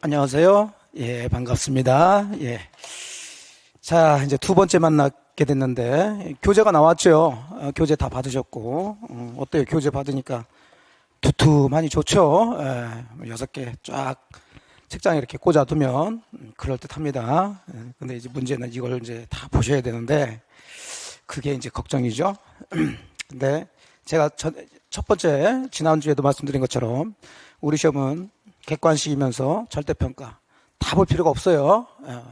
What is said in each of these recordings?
안녕하세요. 예, 반갑습니다. 예. 자, 이제 두 번째 만나게 됐는데, 교재가 나왔죠? 교재 다 받으셨고, 어때요? 교재 받으니까 두툼하니 좋죠? 예, 6개 쫙 책장에 이렇게 꽂아두면 그럴듯합니다. 예, 근데 이제 문제는 이걸 이제 다 보셔야 되는데, 그게 이제 걱정이죠. 근데 제가 첫 번째, 지난주에도 말씀드린 것처럼, 우리 시험은 객관식이면서 절대평가 다 볼 필요가 없어요.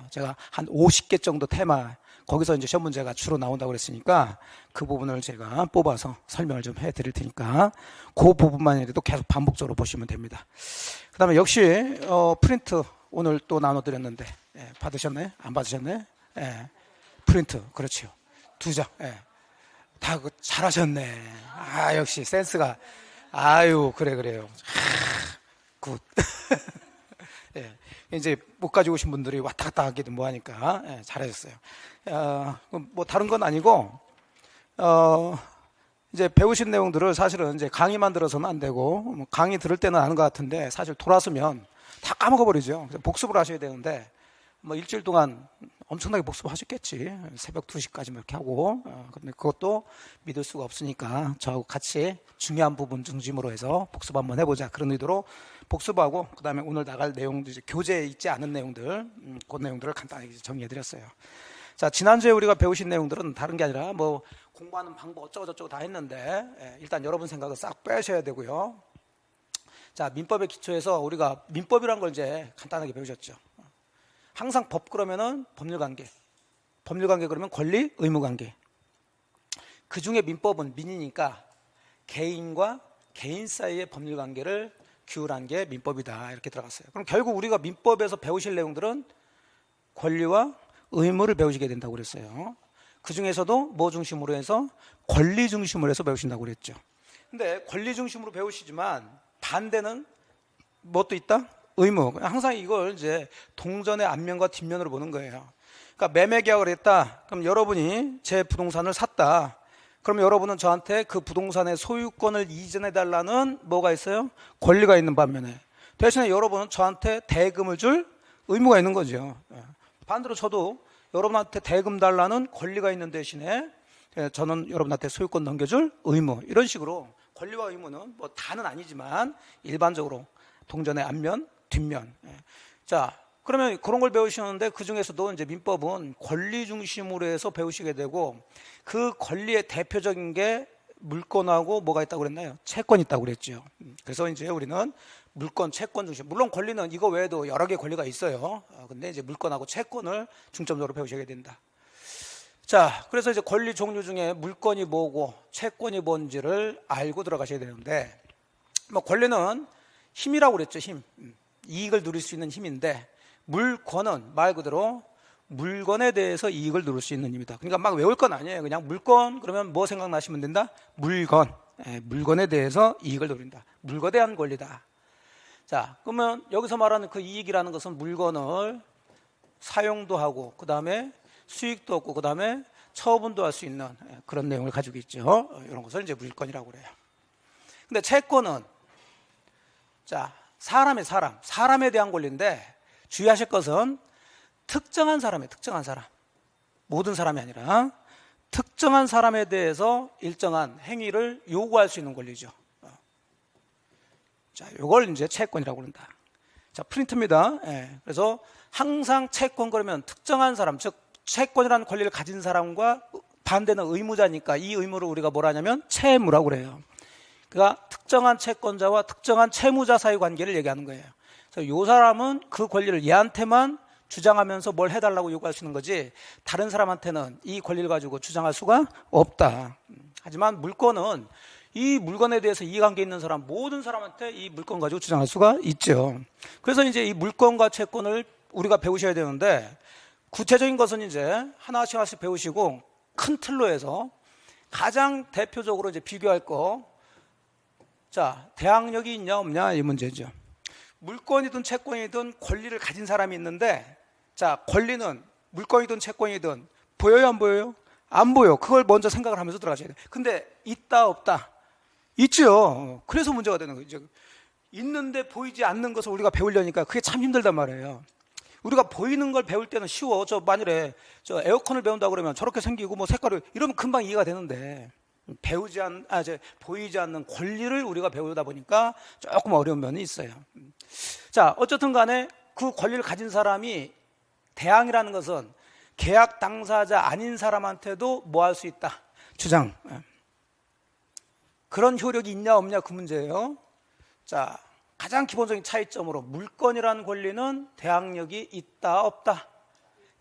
제가 한 50개 정도 테마, 거기서 이제 시험 문제가 주로 나온다고 그랬으니까 그 부분을 제가 뽑아서 설명을 좀 해드릴 테니까 그 부분만이라도 계속 반복적으로 보시면 됩니다. 그 다음에 역시 프린트 오늘 또 나눠드렸는데 받으셨나요? 안 받으셨나요? 프린트, 그렇죠. 2장. 다 잘하셨네. 아, 역시 센스가. 아유, 그래요. 굿. 예, 이제 못 가지고 오신 분들이 왔다 갔다 하기도 뭐하니까 잘하셨어요. 뭐 다른 건 아니고 이제 배우신 내용들을 사실은 이제 강의만 들어서는 안 되고 뭐 강의 들을 때는 아는 것 같은데 사실 돌아서면 다 까먹어 버리죠. 복습을 하셔야 되는데 뭐 일주일 동안 엄청나게 복습하셨겠지. 새벽 2시까지 뭐 이렇게 하고. 근데 그것도 믿을 수가 없으니까 저하고 같이 중요한 부분 중심으로 해서 복습 한번 해보자. 그런 의도로 복습하고, 그 다음에 오늘 나갈 내용들, 이제 교재에 있지 않은 내용들, 그 내용들을 간단하게 정리해드렸어요. 자, 지난주에 우리가 배우신 내용들은 다른 게 아니라 뭐 공부하는 방법 어쩌고저쩌고 다 했는데, 일단 여러분 생각을 싹 빼셔야 되고요. 자, 민법의 기초에서 우리가 민법이란 걸 이제 간단하게 배우셨죠. 항상 법 그러면은 법률관계, 법률관계 그러면 권리, 의무관계. 그 중에 민법은 민이니까 개인과 개인 사이의 법률관계를 규율한 게 민법이다, 이렇게 들어갔어요. 그럼 결국 우리가 민법에서 배우실 내용들은 권리와 의무를 배우시게 된다고 그랬어요. 그 중에서도 뭐 중심으로 해서 권리 중심으로 해서 배우신다고 그랬죠. 근데 권리 중심으로 배우시지만 반대는 뭣도 있다? 의무. 항상 이걸 이제 동전의 앞면과 뒷면으로 보는 거예요. 그러니까 매매 계약을 했다. 그럼 여러분이 제 부동산을 샀다. 그럼 여러분은 저한테 그 부동산의 소유권을 이전해 달라는 뭐가 있어요? 권리가 있는 반면에 대신에 여러분은 저한테 대금을 줄 의무가 있는 거죠. 반대로 저도 여러분한테 대금 달라는 권리가 있는 대신에 저는 여러분한테 소유권 넘겨줄 의무. 이런 식으로 권리와 의무는 뭐 다는 아니지만 일반적으로 동전의 앞면, 뒷면. 자, 그러면 그런 걸 배우시는데 그 중에서도 이제 민법은 권리 중심으로 해서 배우시게 되고, 그 권리의 대표적인 게 물권하고 뭐가 있다고 그랬나요? 채권이 있다고 그랬죠. 그래서 이제 우리는 물권, 채권 중심. 물론 권리는 이거 외에도 여러 개의 권리가 있어요. 근데 이제 물권하고 채권을 중점적으로 배우셔야 된다. 자, 그래서 이제 권리 종류 중에 물권이 뭐고 채권이 뭔지를 알고 들어가셔야 되는데, 뭐 권리는 힘이라고 그랬죠. 힘. 이익을 누릴 수 있는 힘인데, 물권은 말 그대로 물건에 대해서 이익을 누릴 수 있는 힘이다. 그러니까 막 외울 건 아니에요. 그냥 물건 그러면 뭐 생각나시면 된다? 물건. 물건에 대해서 이익을 누린다. 물거대한 권리다. 자, 그러면 여기서 말하는 그 이익이라는 것은 물건을 사용도 하고, 그 다음에 수익도 얻고, 그 다음에 처분도 할 수 있는 그런 내용을 가지고 있죠. 이런 것을 이제 물건이라고 그래요. 근데 채권은, 자, 사람에 대한 권리인데, 주의하실 것은 특정한 사람이에요. 특정한 사람. 모든 사람이 아니라 특정한 사람에 대해서 일정한 행위를 요구할 수 있는 권리죠. 자, 이걸 이제 채권이라고 그런다. 자, 프린트입니다. 그래서 항상 채권 그러면 특정한 사람, 즉 채권이라는 권리를 가진 사람과 반대는 의무자니까 이 의무를 우리가 뭐라 하냐면 채무라고 그래요. 그러니까 특정한 채권자와 특정한 채무자 사이 관계를 얘기하는 거예요. 그래서 이 사람은 그 권리를 얘한테만 주장하면서 뭘 해달라고 요구할 수 있는 거지, 다른 사람한테는 이 권리를 가지고 주장할 수가 없다. 하지만 물건은 이 물건에 대해서 이해관계 있는 사람, 모든 사람한테 이 물건 가지고 주장할 수가 있죠. 그래서 이제 이 물건과 채권을 우리가 배우셔야 되는데, 구체적인 것은 이제 하나씩 배우시고 큰 틀로 해서 가장 대표적으로 이제 비교할 거, 자, 대항력이 있냐 없냐 이 문제죠. 물건이든 채권이든 권리를 가진 사람이 있는데, 자, 권리는 물건이든 채권이든 보여요 안 보여요? 안 보여. 그걸 먼저 생각을 하면서 들어가셔야 돼요. 근데 있다 없다? 있죠. 그래서 문제가 되는 거죠. 있는데 보이지 않는 것을 우리가 배우려니까 그게 참 힘들단 말이에요. 우리가 보이는 걸 배울 때는 쉬워. 만일에 에어컨을 배운다 그러면 저렇게 생기고 뭐 색깔이 이러면 금방 이해가 되는데, 보이지 않는 권리를 우리가 배우다 보니까 조금 어려운 면이 있어요. 자, 어쨌든 간에 그 권리를 가진 사람이, 대항이라는 것은 계약 당사자 아닌 사람한테도 뭐 할 수 있다? 주장. 그런 효력이 있냐 없냐 그 문제예요. 자, 가장 기본적인 차이점으로 물권이라는 권리는 대항력이 있다 없다?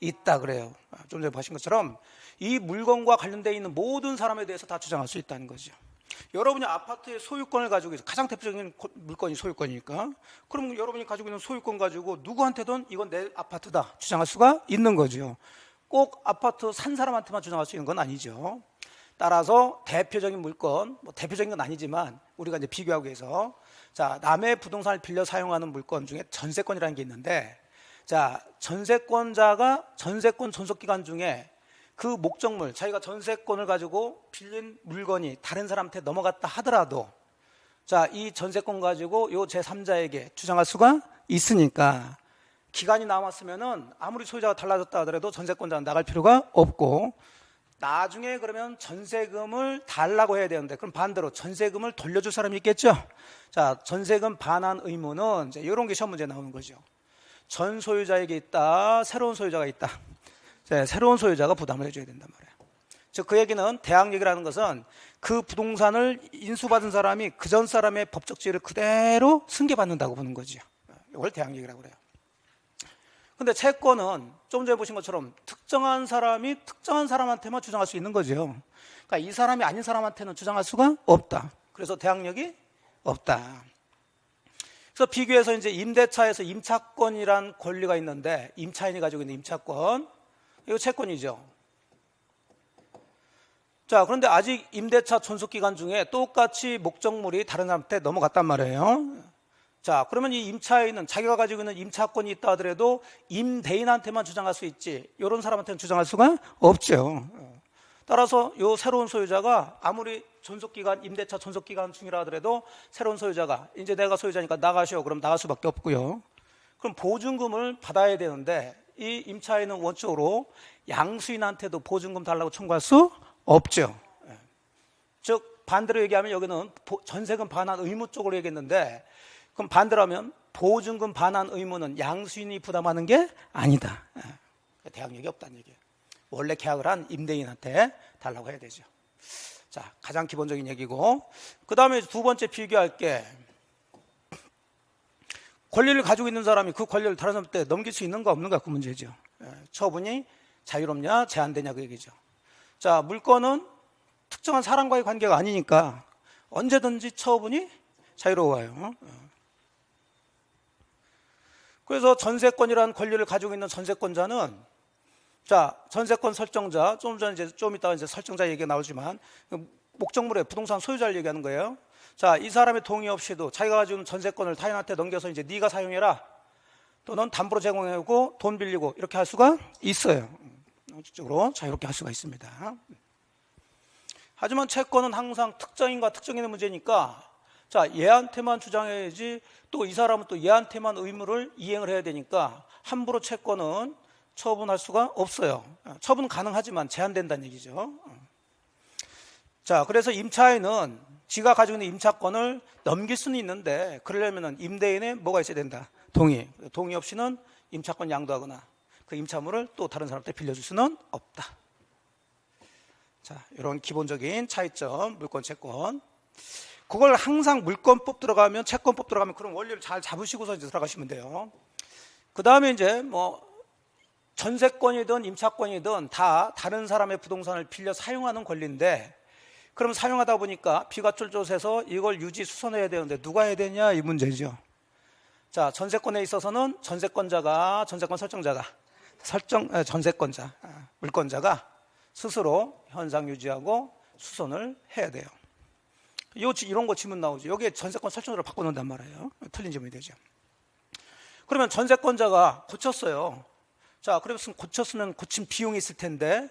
있다 그래요. 좀 전에 보신 것처럼 이 물건과 관련되어 있는 모든 사람에 대해서 다 주장할 수 있다는 거죠. 여러분이 아파트의 소유권을 가지고 있어, 가장 대표적인 물건이 소유권이니까, 그럼 여러분이 가지고 있는 소유권 가지고 누구한테든 이건 내 아파트다 주장할 수가 있는 거죠. 꼭 아파트 산 사람한테만 주장할 수 있는 건 아니죠. 따라서 대표적인 물건, 뭐 대표적인 건 아니지만 우리가 이제 비교하기 위해서, 자, 남의 부동산을 빌려 사용하는 물건 중에 전세권이라는 게 있는데, 자, 전세권자가 전세권 존속기간 중에 그 목적물, 자기가 전세권을 가지고 빌린 물건이 다른 사람한테 넘어갔다 하더라도, 자, 이 전세권 가지고 요 제3자에게 주장할 수가 있으니까, 기간이 남았으면은 아무리 소유자가 달라졌다 하더라도 전세권자는 나갈 필요가 없고, 나중에 그러면 전세금을 달라고 해야 되는데, 그럼 반대로 전세금을 돌려줄 사람이 있겠죠. 자, 전세금 반환 의무는 이제 이런 게 시험 문제에 나오는 거죠. 전 소유자에게 있다, 새로운 소유자가 있다. 자, 새로운 소유자가 부담을 해줘야 된단 말이에요. 즉, 그 얘기는 대항력이라는 것은 그 부동산을 인수받은 사람이 그 전 사람의 법적 지위를 그대로 승계받는다고 보는 거죠. 이걸 대항력이라고 그래요. 근데 채권은 좀 전에 보신 것처럼 특정한 사람이 특정한 사람한테만 주장할 수 있는 거죠. 그러니까 이 사람이 아닌 사람한테는 주장할 수가 없다. 그래서 대항력이 없다. 그래서 비교해서 이제 임대차에서 임차권이란 권리가 있는데, 임차인이 가지고 있는 임차권, 이거 채권이죠. 자, 그런데 아직 임대차 존속기간 중에 똑같이 목적물이 다른 사람한테 넘어갔단 말이에요. 자, 그러면 이 임차인은 자기가 가지고 있는 임차권이 있다 하더라도 임대인한테만 주장할 수 있지, 이런 사람한테는 주장할 수가 없죠. 따라서 이 새로운 소유자가 아무리 존속기간, 임대차 존속기간 중이라 하더라도 새로운 소유자가 이제 내가 소유자니까 나가시오, 그럼 나갈 수밖에 없고요. 그럼 보증금을 받아야 되는데, 이 임차인은 원칙으로 양수인한테도 보증금 달라고 청구할 수 없죠. 즉, 반대로 얘기하면 여기는 전세금 반환 의무 쪽으로 얘기했는데, 그럼 반대로 하면 보증금 반환 의무는 양수인이 부담하는 게 아니다. 대항력이 없다는 얘기예요. 원래 계약을 한 임대인한테 달라고 해야 되죠. 자, 가장 기본적인 얘기고, 그 다음에 두 번째 비교할 게, 권리를 가지고 있는 사람이 그 권리를 다른 사람한테 넘길 수 있는가 없는가 그 문제죠. 처분이 자유롭냐 제한되냐 그 얘기죠. 자, 물건은 특정한 사람과의 관계가 아니니까 언제든지 처분이 자유로워요. 그래서 전세권이라는 권리를 가지고 있는 전세권자는, 자, 전세권 설정자, 좀 이따가 이제 설정자 얘기가 나오지만, 목적물의 부동산 소유자를 얘기하는 거예요. 자, 이 사람의 동의 없이도 자기가 가지고 있는 전세권을 타인한테 넘겨서 이제 네가 사용해라, 또는 담보로 제공하고 돈 빌리고 이렇게 할 수가 있어요. 원칙적으로 자유롭게 할 수가 있습니다. 하지만 채권은 항상 특정인과 특정인의 문제니까, 자, 얘한테만 주장해야지, 또 이 사람은 또 얘한테만 의무를 이행을 해야 되니까 함부로 채권은 처분할 수가 없어요. 처분 가능하지만 제한된다는 얘기죠. 자, 그래서 임차인은 지가 가지고 있는 임차권을 넘길 수는 있는데, 그러려면 임대인의 뭐가 있어야 된다? 동의 없이는 임차권 양도하거나 그 임차물을 또 다른 사람한테 빌려줄 수는 없다. 자, 이런 기본적인 차이점, 물권, 채권. 그걸 항상 물권법 들어가면, 채권법 들어가면 그런 원리를 잘 잡으시고서 이제 들어가시면 돼요. 그 다음에 이제 뭐 전세권이든 임차권이든 다 다른 사람의 부동산을 빌려 사용하는 권리인데, 그럼 사용하다 보니까 비과출조세서 이걸 유지 수선해야 되는데 누가 해야 되냐 이 문제죠. 자, 전세권에 있어서는 전세권자가, 전세권 설정자가, 전세권자, 물권자가 스스로 현상 유지하고 수선을 해야 돼요. 이런 거 지문 나오죠. 여기에 전세권 설정자를 바꿔놓는단 말이에요. 틀린 지문이 되죠. 그러면 전세권자가 고쳤어요. 자, 그래서 고쳤으면 고친 비용이 있을 텐데,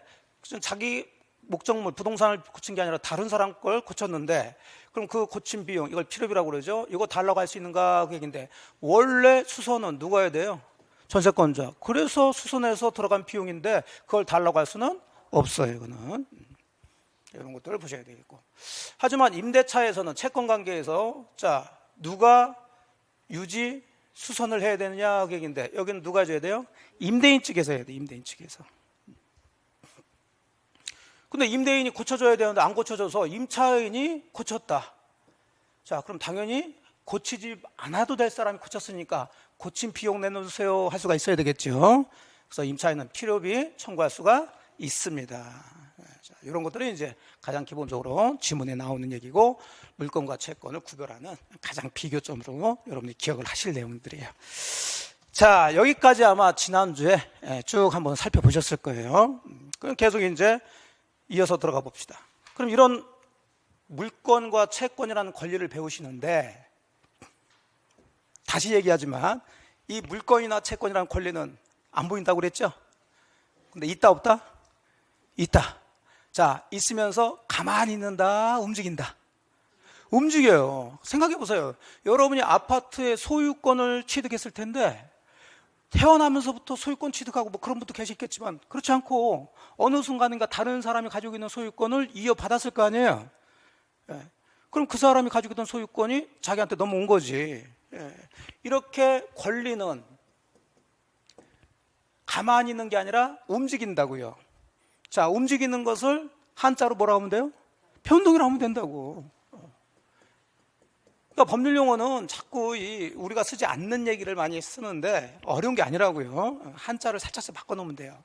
자기 목적물, 부동산을 고친 게 아니라 다른 사람 걸 고쳤는데, 그럼 그 고친 비용, 이걸 필요비라고 그러죠. 이거 달라고 할 수 있는가 그 얘기인데, 원래 수선은 누가 해야 돼요? 전세권자. 그래서 수선해서 들어간 비용인데 그걸 달라고 할 수는 없어요. 이거는 이런 것들을 보셔야 되겠고. 하지만 임대차에서는 채권 관계에서 자 누가 유지 수선을 해야 되느냐 그 얘기인데, 여기는 누가 해줘야 돼요? 임대인 측에서 해야 돼. 임대인 측에서. 근데 임대인이 고쳐줘야 되는데 안 고쳐줘서 임차인이 고쳤다. 자, 그럼 당연히 고치지 않아도 될 사람이 고쳤으니까 고친 비용 내놓으세요 할 수가 있어야 되겠죠. 그래서 임차인은 필요비 청구할 수가 있습니다. 자, 이런 것들이 이제 가장 기본적으로 지문에 나오는 얘기고, 물건과 채권을 구별하는 가장 비교점으로 여러분이 기억을 하실 내용들이에요. 자, 여기까지 아마 지난주에 쭉 한번 살펴보셨을 거예요. 그럼 계속 이제 이어서 들어가 봅시다. 그럼 이런 물건과 채권이라는 권리를 배우시는데, 다시 얘기하지만 이 물건이나 채권이라는 권리는 안 보인다고 그랬죠? 근데 있다 없다? 있다. 자, 있으면서 가만히 있는다, 움직인다? 움직여요. 생각해 보세요. 여러분이 아파트의 소유권을 취득했을 텐데, 태어나면서부터 소유권 취득하고 뭐 그런 분도 계시겠지만 그렇지 않고 어느 순간인가 다른 사람이 가지고 있는 소유권을 이어받았을 거 아니에요. 예. 그럼 그 사람이 가지고 있던 소유권이 자기한테 넘어온 거지. 예. 이렇게 권리는 가만히 있는 게 아니라 움직인다고요. 자, 움직이는 것을 한자로 뭐라고 하면 돼요? 변동이라고 하면 된다고. 그러니까 법률 용어는 자꾸 우리가 쓰지 않는 얘기를 많이 쓰는데 어려운 게 아니라고요. 한자를 살짝 바꿔놓으면 돼요.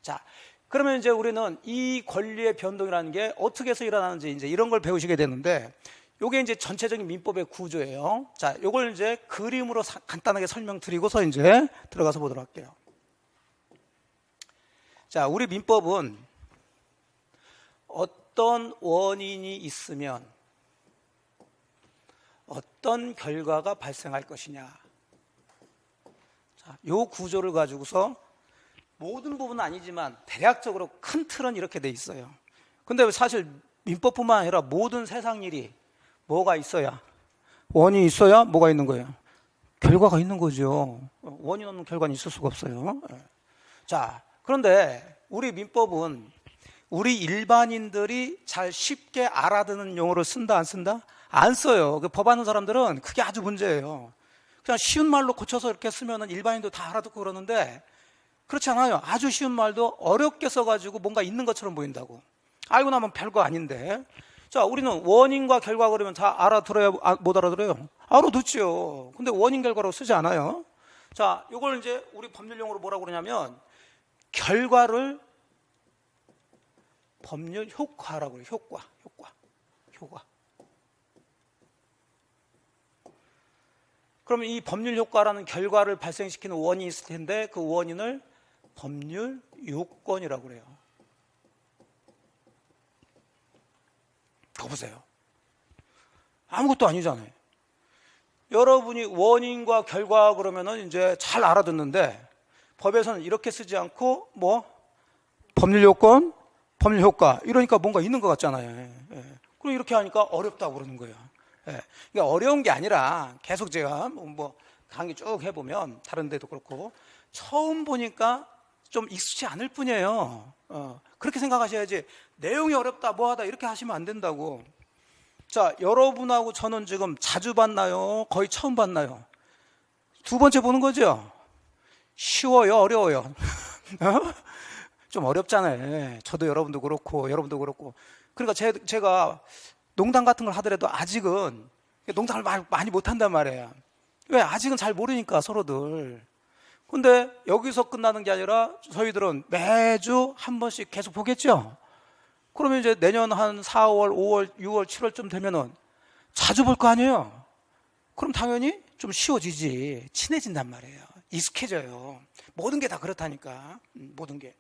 자, 그러면 이제 우리는 이 권리의 변동이라는 게 어떻게 해서 일어나는지 이제 이런 걸 배우시게 되는데, 요게 이제 전체적인 민법의 구조예요. 자, 요걸 이제 그림으로 간단하게 설명드리고서 이제 들어가서 보도록 할게요. 자, 우리 민법은 어떤 원인이 있으면 어떤 결과가 발생할 것이냐. 자, 요 구조를 가지고서 모든 부분은 아니지만 대략적으로 큰 틀은 이렇게 돼 있어요. 근데 사실 민법뿐만 아니라 모든 세상 일이 뭐가 있어야, 원인이 있어야 뭐가 있는 거예요? 결과가 있는 거죠. 원인 없는 결과는 있을 수가 없어요. 자, 그런데 우리 민법은 우리 일반인들이 잘 쉽게 알아듣는 용어를 쓴다 안 쓴다? 안 써요. 법 아는 사람들은 그게 아주 문제예요. 그냥 쉬운 말로 고쳐서 이렇게 쓰면 일반인도 다 알아듣고 그러는데, 그렇지 않아요. 아주 쉬운 말도 어렵게 써가지고 뭔가 있는 것처럼 보인다고. 알고 나면 별거 아닌데. 자, 우리는 원인과 결과 그러면 다 알아들어요? 못 알아들어요? 알아듣죠. 근데 원인 결과로 쓰지 않아요. 자, 이걸 이제 우리 법률 용어로 뭐라고 그러냐면 결과를 법률 효과라고 그래요. 효과. 그러면 이 법률 효과라는 결과를 발생시키는 원인이 있을 텐데, 그 원인을 법률 요건이라고 그래요. 그거 보세요. 아무것도 아니잖아요. 여러분이 원인과 결과 그러면은 이제 잘 알아듣는데, 법에서는 이렇게 쓰지 않고 뭐 법률 요건, 법률 효과 이러니까 뭔가 있는 것 같잖아요. 예. 그럼 이렇게 하니까 어렵다고 그러는 거예요. 예. 그러니까 어려운 게 아니라 계속 제가 뭐 강의 쭉 해보면 다른 데도 그렇고 처음 보니까 좀 익숙치 않을 뿐이에요. 그렇게 생각하셔야지 내용이 어렵다 뭐하다 이렇게 하시면 안 된다고. 자, 여러분하고 저는 지금 자주 봤나요? 거의 처음 봤나요? 두 번째 보는 거죠? 쉬워요? 어려워요? 좀 어렵잖아요. 저도 여러분도 그렇고 여러분도 그렇고. 그러니까 제가 농담 같은 걸 하더라도 아직은 농담을 많이 못한단 말이에요. 왜? 아직은 잘 모르니까 서로들. 근데 여기서 끝나는 게 아니라 저희들은 매주 한 번씩 계속 보겠죠. 그러면 이제 내년 한 4월, 5월, 6월, 7월쯤 되면은 자주 볼 거 아니에요. 그럼 당연히 좀 쉬워지지. 친해진단 말이에요. 익숙해져요. 모든 게 다 그렇다니까. 모든 게.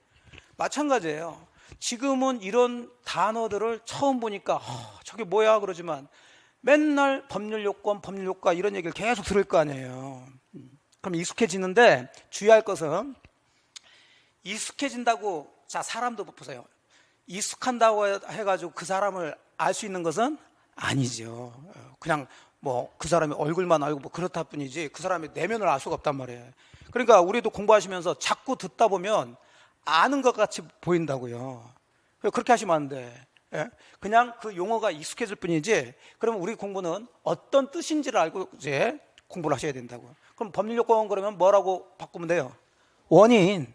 마찬가지예요. 지금은 이런 단어들을 처음 보니까 저게 뭐야 그러지만 맨날 법률 요건, 법률 효과 이런 얘기를 계속 들을 거 아니에요. 그럼 익숙해지는데 주의할 것은 익숙해진다고, 자, 사람도 보세요. 익숙한다고 해가지고 그 사람을 알 수 있는 것은 아니죠. 그냥 뭐 그 사람의 얼굴만 알고 뭐 그렇다 뿐이지 그 사람의 내면을 알 수가 없단 말이에요. 그러니까 우리도 공부하시면서 자꾸 듣다 보면 아는 것 같이 보인다고요. 그렇게 하시면 안 돼. 그냥 그 용어가 익숙해질 뿐이지 그러면 우리 공부는 어떤 뜻인지를 알고 이제 공부를 하셔야 된다고요. 그럼 법률요건 그러면 뭐라고 바꾸면 돼요? 원인.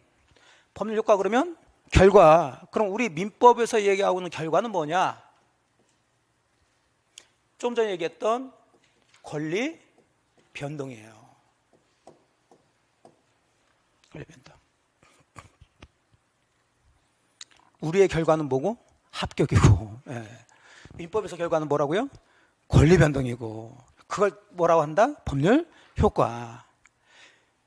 법률효과 그러면 결과. 그럼 우리 민법에서 얘기하고 있는 결과는 뭐냐? 좀 전에 얘기했던 권리 변동이에요. 권리 변동. 우리의 결과는 뭐고? 합격이고. 민법에서 결과는 뭐라고요? 권리 변동이고. 그걸 뭐라고 한다? 법률 효과.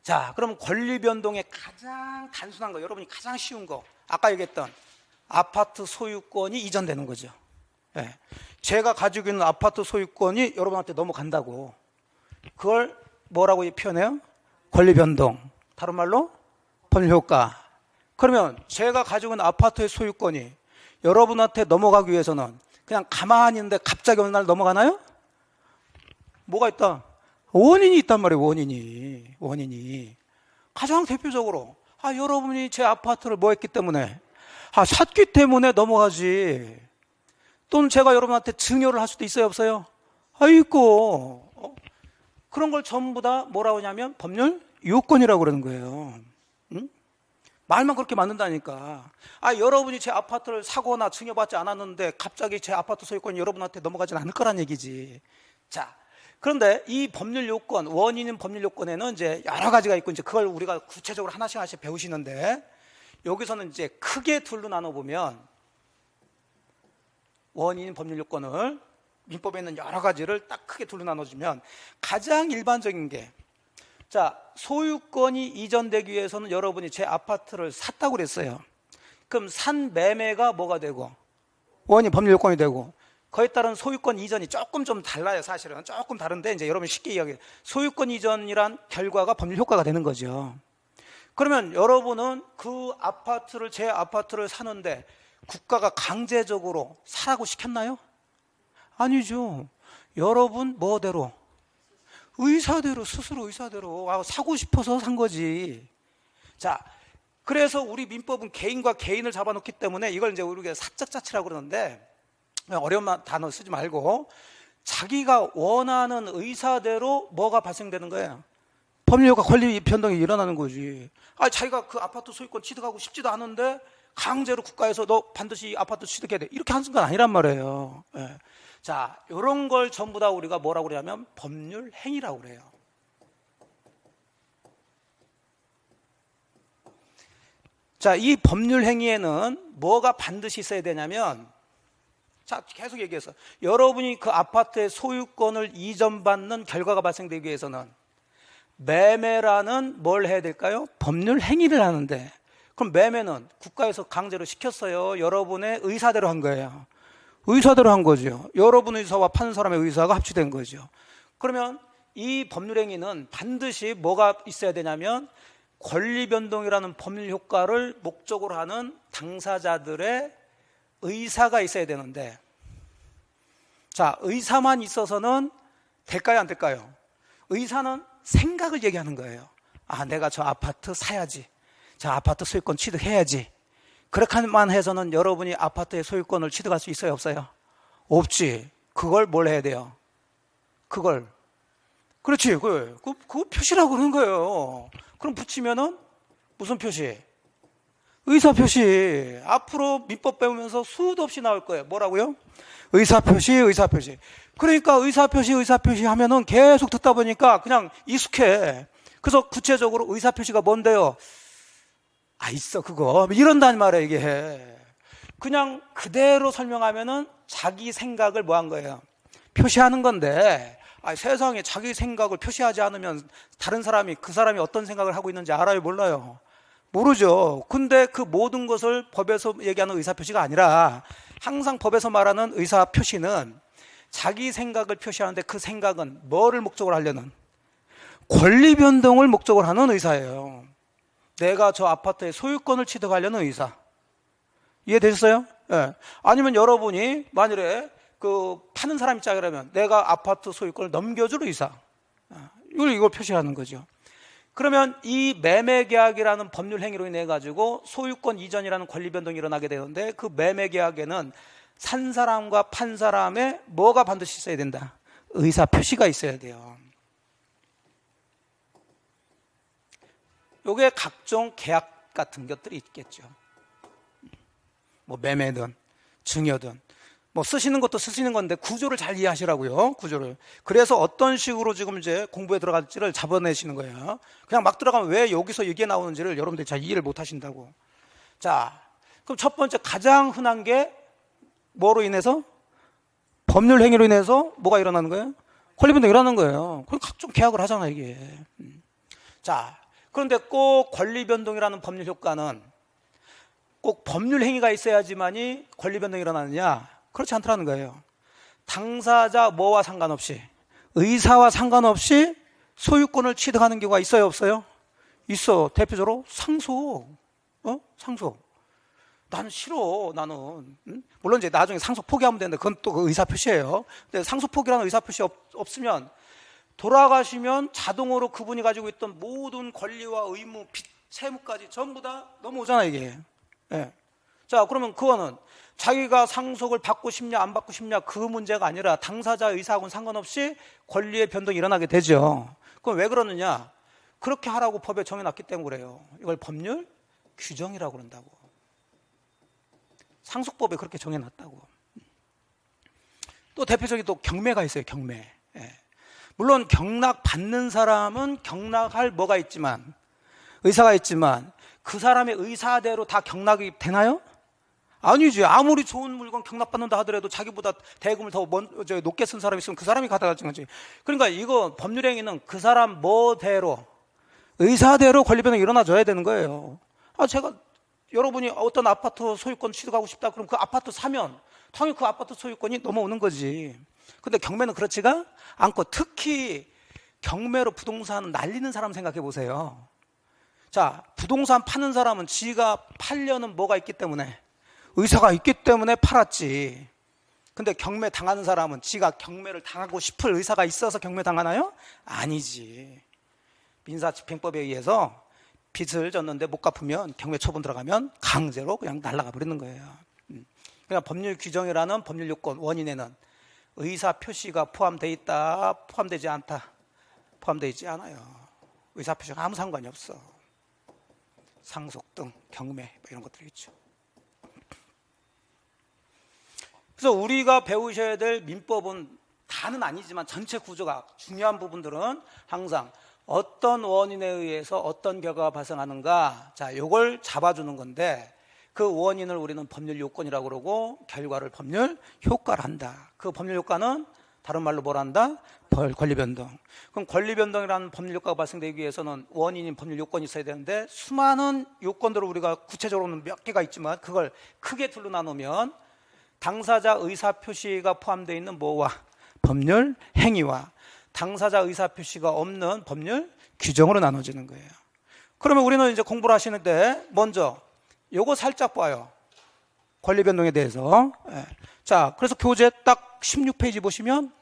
자, 그럼 권리 변동의 가장 단순한 거, 여러분이 가장 쉬운 거, 아까 얘기했던 아파트 소유권이 이전되는 거죠. 제가 가지고 있는 아파트 소유권이 여러분한테 넘어간다고. 그걸 뭐라고 표현해요? 권리 변동. 다른 말로 법률 효과. 그러면 제가 가지고 있는 아파트의 소유권이 여러분한테 넘어가기 위해서는 그냥 가만히 있는데 갑자기 어느 날 넘어가나요? 뭐가 있다? 원인이 있단 말이에요. 원인이 가장 대표적으로 여러분이 제 아파트를 뭐 했기 때문에 샀기 때문에 넘어가지. 또는 제가 여러분한테 증여를 할 수도 있어요, 없어요? 있고. 그런 걸 전부 다 뭐라고 하냐면 법률 요건이라고 그러는 거예요. 응? 말만 그렇게 만든다니까. 여러분이 제 아파트를 사거나 증여받지 않았는데 갑자기 제 아파트 소유권이 여러분한테 넘어가진 않을 거란 얘기지. 자, 그런데 이 법률 요건, 원인인 법률 요건에는 이제 여러 가지가 있고 이제 그걸 우리가 구체적으로 하나씩 배우시는데 여기서는 이제 크게 둘로 나눠 보면 원인인 법률 요건을 민법에 있는 여러 가지를 딱 크게 둘로 나눠주면 가장 일반적인 게 자, 소유권이 이전되기 위해서는 여러분이 제 아파트를 샀다고 그랬어요. 그럼 산 매매가 뭐가 되고 원인 법률 요건이 되고 거기에 따른 소유권 이전이 조금 좀 달라요. 사실은 조금 다른데 이제 여러분 쉽게 이야기해요. 소유권 이전이란 결과가 법률 효과가 되는 거죠. 그러면 여러분은 그 아파트를 제 아파트를 사는데 국가가 강제적으로 사라고 시켰나요? 아니죠. 여러분 뭐대로? 의사대로 스스로 의사대로 사고 싶어서 산 거지. 자, 그래서 우리 민법은 개인과 개인을 잡아놓기 때문에 이걸 이제 우리가 사적자치라고 그러는데 어려운 단어 쓰지 말고 자기가 원하는 의사대로 뭐가 발생되는 거예요? 법률과 권리 변동이 일어나는 거지. 자기가 그 아파트 소유권 취득하고 싶지도 않은데 강제로 국가에서 너 반드시 아파트 취득해야 돼 이렇게 하는 건 아니란 말이에요. 자, 이런 걸 전부 다 우리가 뭐라고 그러냐면 법률 행위라고 그래요. 자, 이 법률 행위에는 뭐가 반드시 있어야 되냐면 자, 계속 얘기해서 여러분이 그 아파트의 소유권을 이전받는 결과가 발생되기 위해서는 매매라는 뭘 해야 될까요? 법률 행위를 하는데 그럼 매매는 국가에서 강제로 시켰어요? 여러분의 의사대로 한 거예요? 의사대로 한 거죠. 여러분 의사와 파는 사람의 의사가 합치된 거죠. 그러면 이 법률 행위는 반드시 뭐가 있어야 되냐면 권리 변동이라는 법률 효과를 목적으로 하는 당사자들의 의사가 있어야 되는데 자, 의사만 있어서는 될까요? 안 될까요? 의사는 생각을 얘기하는 거예요. 내가 저 아파트 사야지. 저 아파트 소유권 취득해야지. 그렇게만 해서는 여러분이 아파트의 소유권을 취득할 수 있어요? 없어요? 없지. 그걸 뭘 해야 돼요? 그걸. 그렇지. 그거 표시라고 그러는 거예요. 그럼 붙이면은 무슨 표시? 의사표시. 앞으로 민법 배우면서 수도 없이 나올 거예요. 뭐라고요? 의사표시. 그러니까 의사표시 하면은 계속 듣다 보니까 그냥 익숙해. 그래서 구체적으로 의사표시가 뭔데요? 있어 그거 이런단 말이에요. 이게 그냥 그대로 설명하면은 자기 생각을 뭐 한 거예요? 표시하는 건데 세상에 자기 생각을 표시하지 않으면 다른 사람이 그 사람이 어떤 생각을 하고 있는지 알아요? 몰라요? 모르죠. 근데 그 모든 것을 법에서 얘기하는 의사표시가 아니라 항상 법에서 말하는 의사표시는 자기 생각을 표시하는데 그 생각은 뭐를 목적으로 하려는? 권리 변동을 목적으로 하는 의사예요. 내가 저 아파트의 소유권을 취득하려는 의사. 이해되셨어요? 예. 아니면 여러분이 만일에 그 파는 사람 있자 그러면 내가 아파트 소유권을 넘겨줄 의사. 이걸 표시하는 거죠. 그러면 이 매매 계약이라는 법률 행위로 인해 가지고 소유권 이전이라는 권리 변동이 일어나게 되는데 그 매매 계약에는 산 사람과 판 사람의 뭐가 반드시 있어야 된다? 의사 표시가 있어야 돼요. 요게 각종 계약 같은 것들이 있겠죠. 뭐 매매든 증여든 뭐 쓰시는 것도 쓰시는 건데 구조를 잘 이해하시라고요. 구조를. 그래서 어떤 식으로 지금 이제 공부에 들어갈지를 잡아내시는 거예요. 그냥 막 들어가면 왜 여기서 이게 나오는지를 여러분들이 잘 이해를 못 하신다고. 자, 그럼 첫 번째 가장 흔한 게 뭐로 인해서? 법률 행위로 인해서 뭐가 일어나는 거예요? 권리 변동이 일어나는 거예요. 그럼 각종 계약을 하잖아 이게. 자, 그런데 꼭 권리 변동이라는 법률 효과는 꼭 법률 행위가 있어야지만이 권리 변동이 일어나느냐? 그렇지 않다는 거예요. 당사자 뭐와 상관없이, 의사와 상관없이 소유권을 취득하는 경우가 있어요, 없어요? 있어. 대표적으로 상속. 상속. 나는 싫어. 나는. 물론 이제 나중에 상속 포기하면 되는데 그건 또 그 의사 표시예요. 근데 상속 포기라는 의사 표시 없으면 돌아가시면 자동으로 그분이 가지고 있던 모든 권리와 의무, 빚, 채무까지 전부 다 넘어오잖아 이게. 예. 자, 그러면 그거는 자기가 상속을 받고 싶냐 안 받고 싶냐 그 문제가 아니라 당사자 의사하고는 상관없이 권리의 변동이 일어나게 되죠. 그럼 왜 그러느냐? 그렇게 하라고 법에 정해놨기 때문에 그래요. 이걸 법률 규정이라고 그런다고. 상속법에 그렇게 정해놨다고. 또 대표적인 또 경매가 있어요. 경매. 예. 물론 경락 받는 사람은 경락할 뭐가 있지만 의사가 있지만 그 사람의 의사대로 다 경락이 되나요? 아니지. 아무리 좋은 물건 경락받는다 하더라도 자기보다 대금을 더 높게 쓴 사람이 있으면 그 사람이 가져가는 거지. 그러니까 이거 법률행위는 그 사람 뭐대로 의사대로 권리 변동이 일어나줘야 되는 거예요. 제가 여러분이 어떤 아파트 소유권 취득하고 싶다 그럼 그 아파트 사면 당연히 그 아파트 소유권이 넘어오는 거지. 근데 경매는 그렇지가 않고 특히 경매로 부동산 날리는 사람 생각해 보세요. 자, 부동산 파는 사람은 지가 팔려는 뭐가 있기 때문에 의사가 있기 때문에 팔았지. 근데 경매 당하는 사람은 지가 경매를 당하고 싶을 의사가 있어서 경매 당하나요? 아니지. 민사집행법에 의해서 빚을 졌는데 못 갚으면 경매 처분 들어가면 강제로 그냥 날아가 버리는 거예요. 그러니까 법률 규정이라는 법률 요건 원인에는 의사 표시가 포함되어 있다, 포함되지 않다, 포함되어 있지 않아요. 의사 표시가 아무 상관이 없어. 상속 등 경매 뭐 이런 것들이 있죠. 그래서 우리가 배우셔야 될 민법은 다는 아니지만 전체 구조가 중요한 부분들은 항상 어떤 원인에 의해서 어떤 결과가 발생하는가, 자, 요걸 잡아주는 건데 그 원인을 우리는 법률 요건이라고 그러고 결과를 법률 효과를 한다. 그 법률 효과는 다른 말로 뭘 한다? 권리 변동. 그럼 권리 변동이라는 법률 효과가 발생되기 위해서는 원인인 법률 요건이 있어야 되는데 수많은 요건들을 우리가 구체적으로는 몇 개가 있지만 그걸 크게 둘로 나누면 당사자 의사 표시가 포함되어 있는 뭐와 법률 행위와 당사자 의사 표시가 없는 법률 규정으로 나눠지는 거예요. 그러면 우리는 이제 공부를 하시는데 먼저 요거 살짝 봐요. 권리 변동에 대해서. 자, 그래서 교재 딱 16페이지 보시면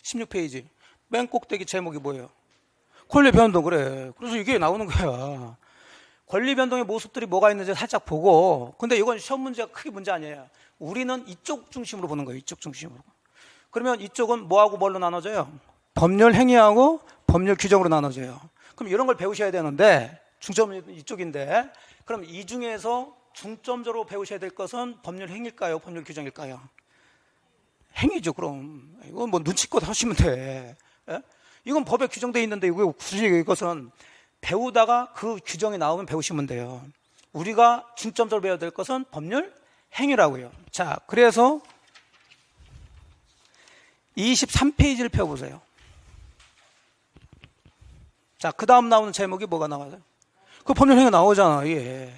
16페이지 맨 꼭대기 제목이 뭐예요? 권리 변동. 그래. 그래서 이게 나오는 거야. 권리 변동의 모습들이 뭐가 있는지 살짝 보고, 근데 이건 시험 문제가 크게 문제 아니에요. 우리는 이쪽 중심으로 보는 거예요. 이쪽 중심으로. 그러면 이쪽은 뭐하고 뭘로 나눠져요? 법률 행위하고 법률 규정으로 나눠져요. 그럼 이런 걸 배우셔야 되는데 중점은 이쪽인데, 그럼 이 중에서 중점적으로 배우셔야 될 것은 법률 행위일까요? 법률 규정일까요? 행위죠. 그럼 이건 뭐 눈치껏 하시면 돼. 예? 이건 법에 규정되어 있는데 굳이 이것은 배우다가 그 규정이 나오면 배우시면 돼요. 우리가 중점적으로 배워야 될 것은 법률 행위라고요. 자, 그래서 23페이지를 펴보세요. 자, 그 다음 나오는 제목이 뭐가 나와요? 그 법률 행위가 나오잖아. 예.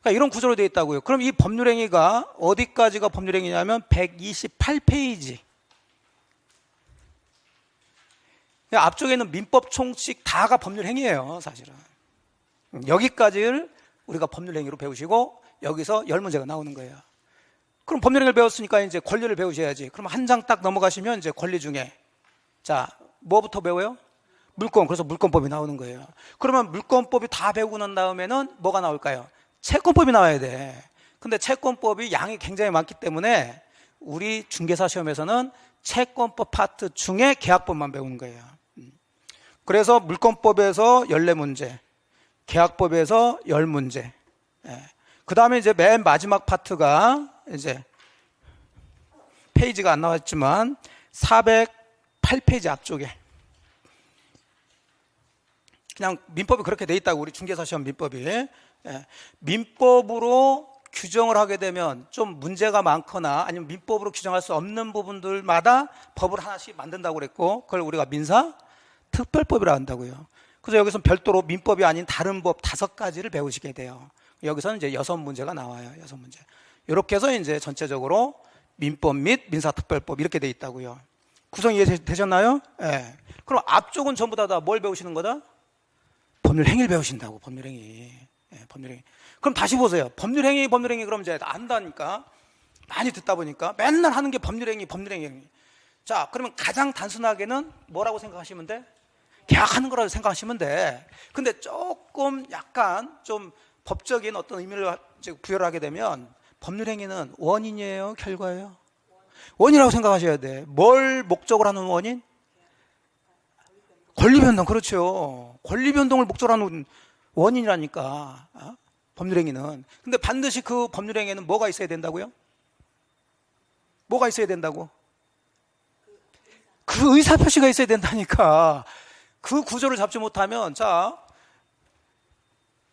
그러니까 이런 구조로 되어 있다고요. 그럼 이 법률 행위가 어디까지가 법률 행위냐면 128페이지. 앞쪽에 있는 민법 총칙 다가 법률 행위예요, 사실은. 여기까지를 우리가 법률 행위로 배우시고 여기서 열 문제가 나오는 거예요. 그럼 법률행위를 배웠으니까 이제 권리를 배우셔야지. 그럼 한 장 딱 넘어가시면 이제 권리 중에 자, 뭐부터 배워요? 물권. 그래서 물권법이 나오는 거예요. 그러면 물권법이 다 배우고 난 다음에는 뭐가 나올까요? 채권법이 나와야 돼. 근데 채권법이 양이 굉장히 많기 때문에 우리 중개사 시험에서는 채권법 파트 중에 계약법만 배우는 거예요. 그래서 물권법에서 14문제, 계약법에서 10문제. 그 다음에 이제 맨 마지막 파트가 이제 페이지가 안 나왔지만 408페이지 앞쪽에 그냥 민법이 그렇게 돼 있다고, 우리 중개사 시험 민법이. 민법으로 규정을 하게 되면 좀 문제가 많거나 아니면 민법으로 규정할 수 없는 부분들마다 법을 하나씩 만든다고 그랬고, 그걸 우리가 민사 특별법이라 한다고요. 그래서 여기서 별도로 민법이 아닌 다른 법 5가지를 배우시게 돼요. 여기서는 이제 6문제가 나와요. 6문제. 이렇게 해서 이제 전체적으로 민법 및 민사특별법 이렇게 돼 있다고요. 구성 이해되셨나요? 예. 그럼 앞쪽은 전부 다 뭘 배우시는 거다? 법률행위를 배우신다고. 법률행위. 예, 법률행위. 그럼 다시 보세요. 법률행위 그럼 이제 안다니까, 많이 듣다 보니까 맨날 하는 게 법률행위. 자, 그러면 가장 단순하게는 뭐라고 생각하시면 돼? 계약하는 거라고 생각하시면 돼. 근데 조금 약간 좀 법적인 어떤 의미를 부여를 하게 되면 법률행위는 원인이에요, 결과예요? 원이라고 생각하셔야 돼. 뭘 목적으로 하는 원인? 권리변동. 그렇죠. 권리변동을 목적으로 하는 원인이라니까, 법률행위는. 근데 반드시 그 법률행위에는 뭐가 있어야 된다고요? 뭐가 있어야 된다고? 그 의사표시가 있어야 된다니까. 그 구조를 잡지 못하면, 자,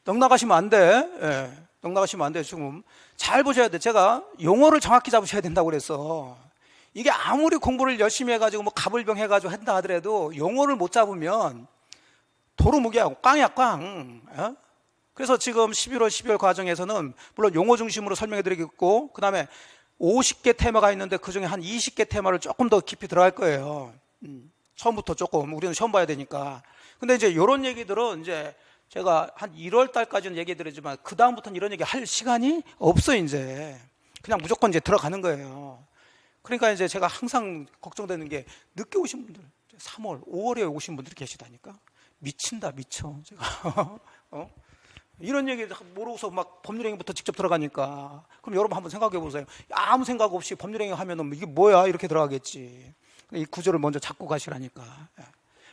넉나가시면 안 돼. 예, 넉나가시면 안 돼. 지금 잘 보셔야 돼. 제가 용어를 정확히 잡으셔야 된다고 그랬어. 이게 아무리 공부를 열심히 해가지고 뭐 갑을병 해가지고 한다 하더라도 용어를 못 잡으면 도루묵이야. 꽝이야, 꽝. 예? 그래서 지금 11월, 12월 과정에서는 물론 용어 중심으로 설명해 드리겠고, 그 다음에 50개 테마가 있는데 그 중에 한 20개 테마를 조금 더 깊이 들어갈 거예요. 처음부터 조금, 우리는 시험 봐야 되니까. 근데 이제 이런 얘기들은 이제 제가 한 1월 달까지는 얘기해 드리지만 그다음부터는 이런 얘기 할 시간이 없어. 이제 그냥 무조건 이제 들어가는 거예요. 그러니까 이제 제가 항상 걱정되는 게 늦게 오신 분들, 3월, 5월에 오신 분들이 계시다니까. 미친다, 미쳐. 제가 이런 얘기 모르고서 막 법률행위부터 직접 들어가니까. 그럼 여러분 한번 생각해 보세요. 아무 생각 없이 법률행위 하면은 이게 뭐야 이렇게 들어가겠지. 이 구조를 먼저 잡고 가시라니까.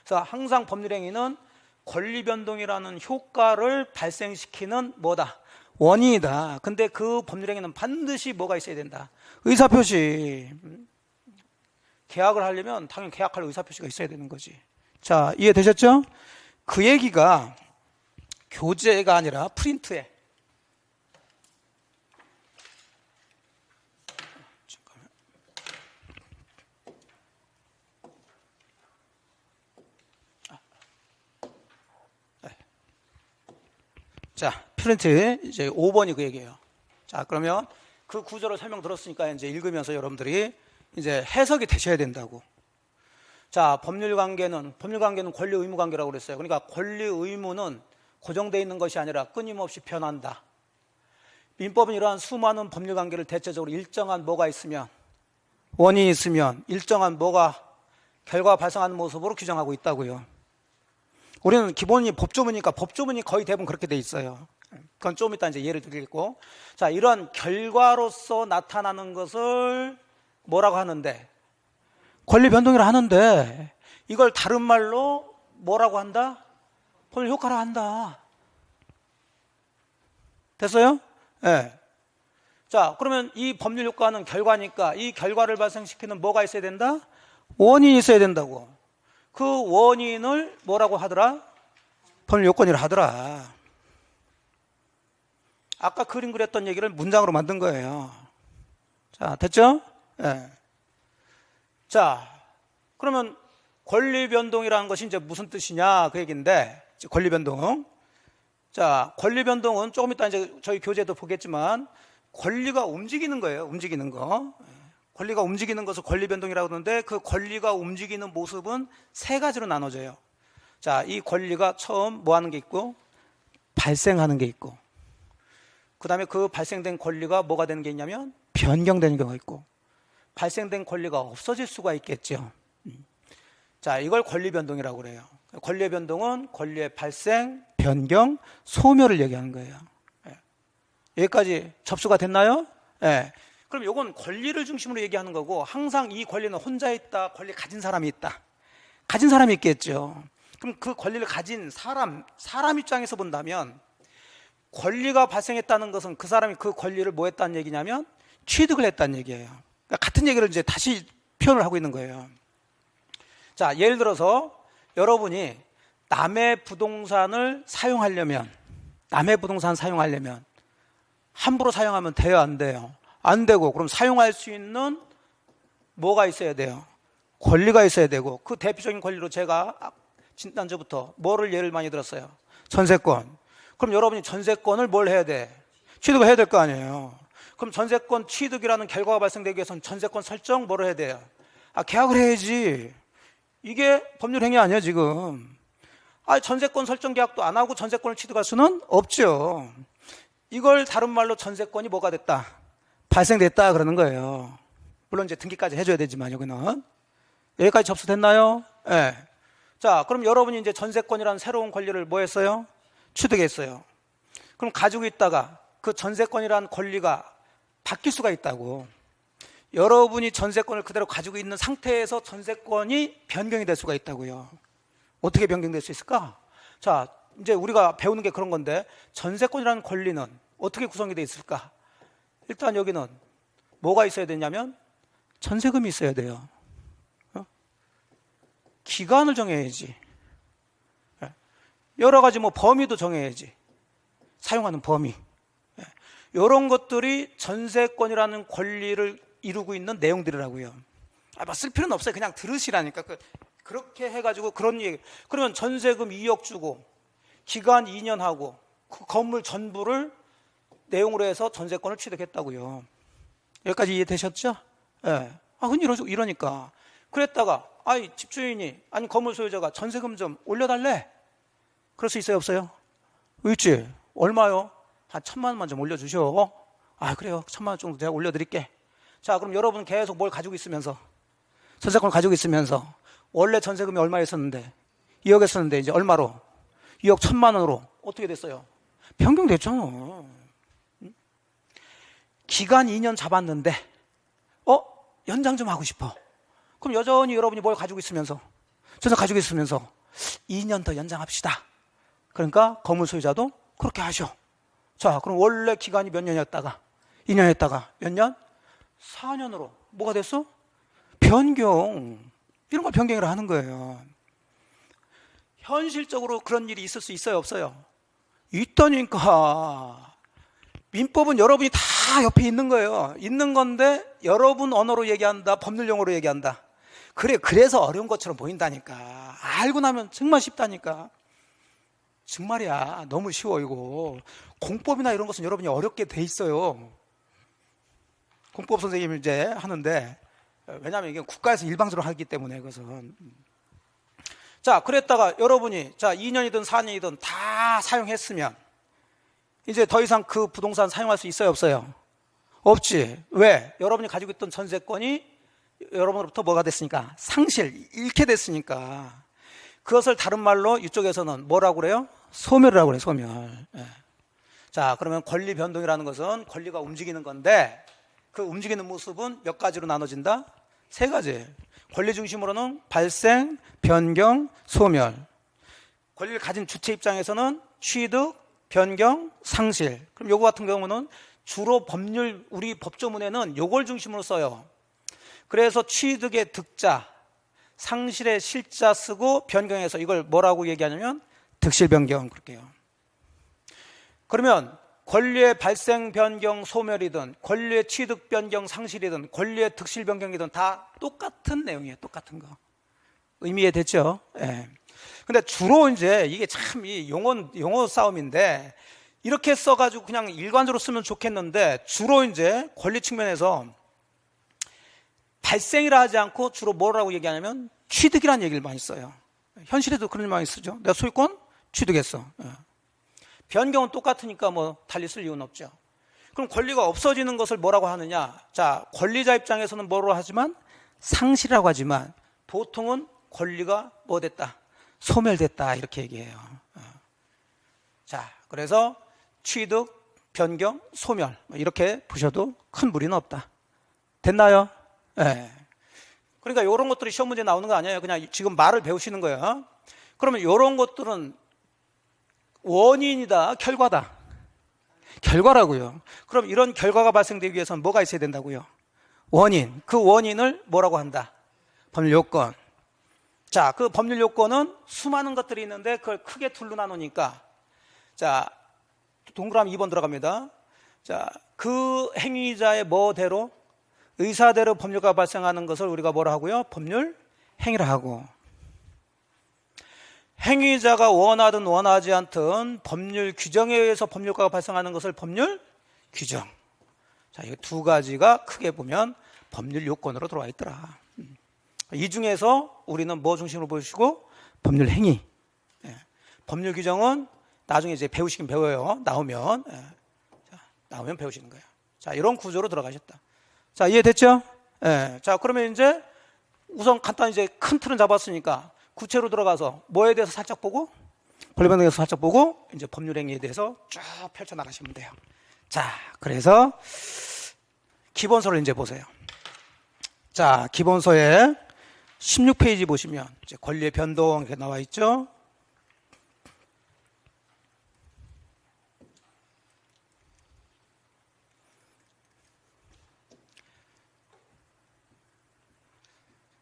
그래서 항상 법률행위는 권리변동이라는 효과를 발생시키는 뭐다? 원인이다. 근데 그 법률행위는 반드시 뭐가 있어야 된다? 의사표시. 계약을 하려면 당연히 계약할 의사표시가 있어야 되는 거지. 자, 이해되셨죠? 그 얘기가 교재가 아니라 프린트에, 자, 프린트 이제 5번이 그 얘기예요. 자, 그러면 그 구조를 설명 들었으니까 이제 읽으면서 여러분들이 이제 해석이 되셔야 된다고. 자, 법률 관계는 권리 의무 관계라고 그랬어요. 그러니까 권리 의무는 고정되어 있는 것이 아니라 끊임없이 변한다. 민법은 이러한 수많은 법률 관계를 대체적으로 일정한 뭐가 있으면, 원인이 있으면 일정한 뭐가 결과가 발생하는 모습으로 규정하고 있다고요. 우리는 기본이 법조문이니까 법조문이 거의 대부분 그렇게 돼 있어요. 그건 좀 이따 이제 예를 들겠고. 자, 이런 결과로서 나타나는 것을 뭐라고 하는데? 권리 변동이라 하는데, 이걸 다른 말로 뭐라고 한다? 법률 효과라 한다. 됐어요? 예. 네. 자, 그러면 이 법률 효과는 결과니까 이 결과를 발생시키는 뭐가 있어야 된다? 원인이 있어야 된다고. 그 원인을 뭐라고 하더라? 법률 요건이라 하더라. 아까 그림 그렸던 얘기를 문장으로 만든 거예요. 자, 됐죠? 네. 자, 그러면 권리 변동이라는 것이 이제 무슨 뜻이냐 그 얘기인데, 권리 변동. 자, 권리 변동은 조금 이따 이제 저희 교재도 보겠지만 권리가 움직이는 거예요. 움직이는 거. 권리가 움직이는 것을 권리 변동이라고 하는데, 그 권리가 움직이는 모습은 3가지로 나눠져요. 자, 이 권리가 처음 뭐 하는 게 있고, 발생하는 게 있고, 그 그 다음에 그 발생된 권리가 뭐가 되는 게 있냐면 변경되는 경우가 있고, 발생된 권리가 없어질 수가 있겠죠. 자, 이걸 권리 변동이라고 그래요. 권리의 변동은 권리의 발생, 변경, 소멸을 얘기하는 거예요. 여기까지 접수가 됐나요? 그럼 이건 권리를 중심으로 얘기하는 거고, 항상 이 권리는 혼자 있다, 권리 가진 사람이 있다. 가진 사람이 있겠죠. 그럼 그 권리를 가진 사람 입장에서 본다면, 권리가 발생했다는 것은 그 사람이 그 권리를 뭐 했다는 얘기냐면 취득을 했다는 얘기예요. 그러니까 같은 얘기를 이제 다시 표현을 하고 있는 거예요. 자, 예를 들어서 여러분이 남의 부동산을 사용하려면 함부로 사용하면 돼요, 안 돼요? 안 되고, 그럼 사용할 수 있는 뭐가 있어야 돼요? 권리가 있어야 되고, 그 대표적인 권리로 제가 지난주부터 뭐를 예를 많이 들었어요? 전세권. 그럼 여러분이 전세권을 뭘 해야 돼? 취득을 해야 될 거 아니에요. 그럼 전세권 취득이라는 결과가 발생되기 위해서는 전세권 설정 뭐를 해야 돼요? 계약을 해야지. 이게 법률 행위 아니에요, 지금. 전세권 설정 계약도 안 하고 전세권을 취득할 수는 없죠. 이걸 다른 말로 전세권이 뭐가 됐다? 발생됐다 그러는 거예요. 물론 이제 등기까지 해줘야 되지만, 여기는. 여기까지 접수됐나요? 네. 자, 그럼 여러분이 이제 전세권이라는 새로운 권리를 뭐 했어요? 취득했어요. 그럼 가지고 있다가 그 전세권이라는 권리가 바뀔 수가 있다고. 여러분이 전세권을 그대로 가지고 있는 상태에서 전세권이 변경이 될 수가 있다고요. 어떻게 변경될 수 있을까? 자, 이제 우리가 배우는 게 그런 건데, 전세권이라는 권리는 어떻게 구성이 되어 있을까? 일단 여기는 뭐가 있어야 되냐면 전세금이 있어야 돼요. 기간을 정해야지. 여러 가지 범위도 정해야지. 사용하는 범위. 이런 것들이 전세권이라는 권리를 이루고 있는 내용들이라고요. 쓸 필요는 없어요. 그냥 들으시라니까. 그렇게 해가지고 그런 얘기. 그러면 전세금 2억 주고 기간 2년 하고 그 건물 전부를 내용으로 해서 전세권을 취득했다고요. 여기까지 이해되셨죠? 흔히 이러니까. 그랬다가 집주인이 건물 소유자가 전세금 좀 올려달래. 그럴 수 있어요, 없어요? 있지. 얼마요? 한 1,000만 원만 좀 올려주셔. 그래요. 1,000만 원 정도 제가 올려드릴게. 자, 그럼 여러분 계속 뭘 가지고 있으면서, 전세권을 가지고 있으면서, 원래 전세금이 얼마였었는데 2억이었었는데 이제 얼마로? 2억 1,000만 원으로 어떻게 됐어요? 변경됐잖아. 기간 2년 잡았는데 연장 좀 하고 싶어. 그럼 여전히 여러분이 뭘 가지고 있으면서, 전세 가지고 있으면서 2년 더 연장합시다. 그러니까 건물 소유자도 그렇게 하셔. 자, 그럼 원래 기간이 몇 년이었다가 2년이었다가 몇 년? 4년으로 뭐가 됐어? 변경. 이런 걸 변경이라 하는 거예요. 현실적으로 그런 일이 있을 수 있어요, 없어요? 있다니까. 민법은 여러분이 다 옆에 있는 거예요. 있는 건데 여러분 언어로 얘기한다, 법률 용어로 얘기한다. 그래서 어려운 것처럼 보인다니까. 알고 나면 정말 쉽다니까. 정말이야. 너무 쉬워. 이거 공법이나 이런 것은 여러분이 어렵게 돼 있어요. 공법 선생님이 이제 하는데, 왜냐하면 이게 국가에서 일방적으로 하기 때문에. 그것은 자, 그랬다가 여러분이 2년이든 4년이든 다 사용했으면 이제 더 이상 그 부동산 사용할 수 있어요, 없어요? 없지. 왜? 여러분이 가지고 있던 전세권이 여러분으로부터 뭐가 됐으니까? 잃게 됐으니까. 그것을 다른 말로 이쪽에서는 뭐라고 그래요? 소멸이라고 그래요, 소멸. 자, 그러면 권리 변동이라는 것은 권리가 움직이는 건데, 그 움직이는 모습은 몇 가지로 나눠진다? 3가지. 권리 중심으로는 발생, 변경, 소멸. 권리를 가진 주체 입장에서는 취득, 변경, 상실. 그럼 요거 같은 경우는 주로 우리 법조문에는 요걸 중심으로 써요. 그래서 취득의 득자, 상실의 실자 쓰고 변경해서 이걸 뭐라고 얘기하냐면 득실 변경 그렇게 해요. 그러면 권리의 발생 변경 소멸이든 권리의 취득 변경 상실이든 권리의 득실 변경이든 다 똑같은 내용이에요. 똑같은 거. 의미 이해됐죠? 예. 근데 주로 이제 이게 참 이 용어 싸움인데, 이렇게 써가지고 그냥 일관적으로 쓰면 좋겠는데, 주로 이제 권리 측면에서 발생이라 하지 않고 주로 뭐라고 얘기하냐면 취득이라는 얘기를 많이 써요. 현실에도 그런 말 많이 쓰죠. 내가 소유권 취득했어. 변경은 똑같으니까 달리 쓸 이유는 없죠. 그럼 권리가 없어지는 것을 뭐라고 하느냐? 자, 권리자 입장에서는 뭐로 하지만 상실이라고 하지만 보통은 권리가 뭐 됐다? 소멸됐다 이렇게 얘기해요. 자, 그래서 취득, 변경, 소멸 이렇게 보셔도 큰 무리는 없다. 됐나요? 네. 그러니까 이런 것들이 시험 문제 나오는 거 아니에요. 그냥 지금 말을 배우시는 거예요. 그러면 이런 것들은 원인이다, 결과다? 결과라고요. 그럼 이런 결과가 발생되기 위해서는 뭐가 있어야 된다고요? 원인. 그 원인을 뭐라고 한다? 법률 요건. 자, 그 법률 요건은 수많은 것들이 있는데 그걸 크게 둘로 나누니까, 자, 동그라미 2번 들어갑니다. 자, 그 행위자의 뭐대로? 의사대로 법률가 발생하는 것을 우리가 뭐라 하고요? 법률 행위라 하고, 행위자가 원하든 원하지 않든 법률 규정에 의해서 법률가가 발생하는 것을 법률 규정. 자, 이 두 가지가 크게 보면 법률 요건으로 들어와 있더라. 이 중에서 우리는 뭐 중심으로 보시고? 법률 행위. 예. 법률 규정은 나중에 이제 배우시긴 배워요. 나오면. 예. 자, 나오면 배우시는 거예요. 자, 이런 구조로 들어가셨다. 자, 이해됐죠? 예. 자, 그러면 이제 우선 간단히 이제 큰 틀은 잡았으니까 구체로 들어가서 뭐에 대해서 살짝 보고, 권리변동에 대해서 살짝 보고, 이제 법률 행위에 대해서 쭉 펼쳐나가시면 돼요. 자, 그래서 기본서를 이제 보세요. 자, 기본서에 16페이지 보시면 이제 권리의 변동 이렇게 나와 있죠.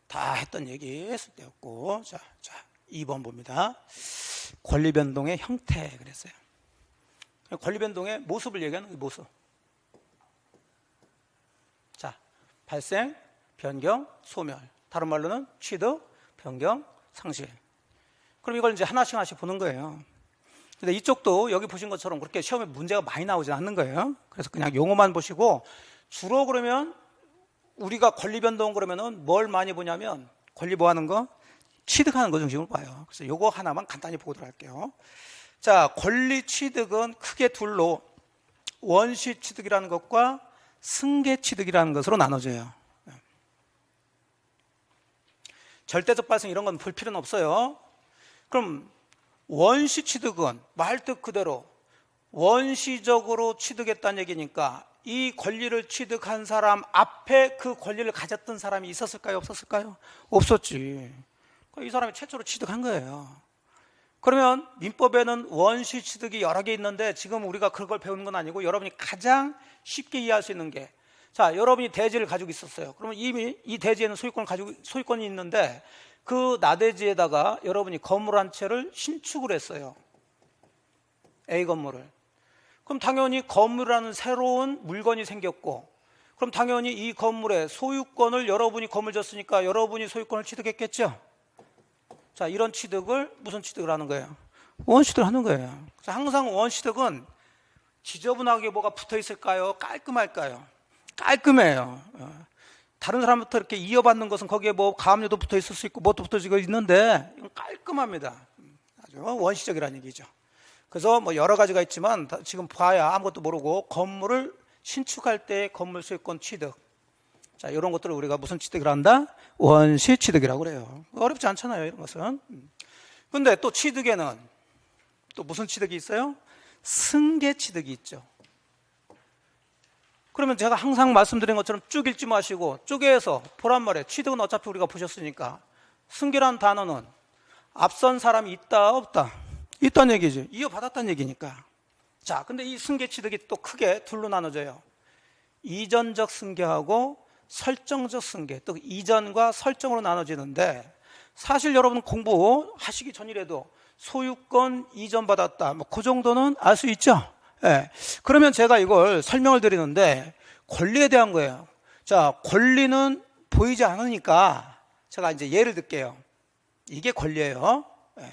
다 했던 얘기 했을 때였고, 자, 2번 봅니다. 권리 변동의 형태 그랬어요. 권리 변동의 모습을 얘기하는 그 모습. 자, 발생, 변경, 소멸. 다른 말로는 취득, 변경, 상실. 그럼 이걸 이제 하나씩 보는 거예요. 근데 이쪽도 여기 보신 것처럼 그렇게 시험에 문제가 많이 나오지 않는 거예요. 그래서 그냥 용어만 보시고, 주로 그러면 우리가 권리 변동 그러면은 뭘 많이 보냐면, 권리 뭐 하는 거? 취득하는 거 중심으로 봐요. 그래서 요거 하나만 간단히 보고 들어갈게요. 자, 권리 취득은 크게 둘로 원시 취득이라는 것과 승계 취득이라는 것으로 나눠져요. 절대적 발생 이런 건 볼 필요는 없어요. 그럼 원시 취득은 말뜻 그대로 원시적으로 취득했다는 얘기니까 이 권리를 취득한 사람 앞에 그 권리를 가졌던 사람이 있었을까요? 없었을까요? 없었지. 이 사람이 최초로 취득한 거예요. 그러면 민법에는 원시 취득이 여러 개 있는데 지금 우리가 그걸 배우는 건 아니고 여러분이 가장 쉽게 이해할 수 있는 게, 자, 여러분이 대지를 가지고 있었어요. 그러면 이미 이 대지에는 소유권이 있는데 그 나대지에다가 여러분이 건물 한 채를 신축을 했어요. A 건물을. 그럼 당연히 건물이라는 새로운 물건이 생겼고, 그럼 당연히 이 건물의 소유권을 여러분이 건물 졌으니까 여러분이 소유권을 취득했겠죠. 자, 이런 취득을 무슨 취득을 하는 거예요? 원취득을 하는 거예요. 그래서 항상 원취득은 지저분하게 뭐가 붙어 있을까요? 깔끔할까요? 깔끔해요. 다른 사람부터 이렇게 이어받는 것은 거기에 뭐 가압류도 붙어 있을 수 있고 뭣도 붙어 있는데 이건 깔끔합니다. 아주 원시적이라는 얘기죠. 그래서 뭐 여러 가지가 있지만 지금 봐야 아무것도 모르고 건물을 신축할 때 건물 소유권 취득. 자, 이런 것들을 우리가 무슨 취득을 한다? 원시 취득이라고 그래요. 어렵지 않잖아요, 이런 것은. 근데 또 취득에는 또 무슨 취득이 있어요? 승계 취득이 있죠. 그러면 제가 항상 말씀드린 것처럼 쭉 읽지 마시고 쪼개서 보란 말이에요. 취득은 어차피 우리가 보셨으니까. 승계라는 단어는 앞선 사람이 있다, 없다? 있다는 얘기죠. 이어받았다는 얘기니까. 자, 근데 이 승계 취득이 또 크게 둘로 나눠져요. 이전적 승계하고 설정적 승계, 또 이전과 설정으로 나눠지는데, 사실 여러분 공부하시기 전이라도 소유권 이전받았다, 뭐 그 정도는 알 수 있죠. 네. 그러면 제가 이걸 설명을 드리는데 권리에 대한 거예요. 자, 권리는 보이지 않으니까 제가 이제 예를 들게요. 이게 권리예요. 네.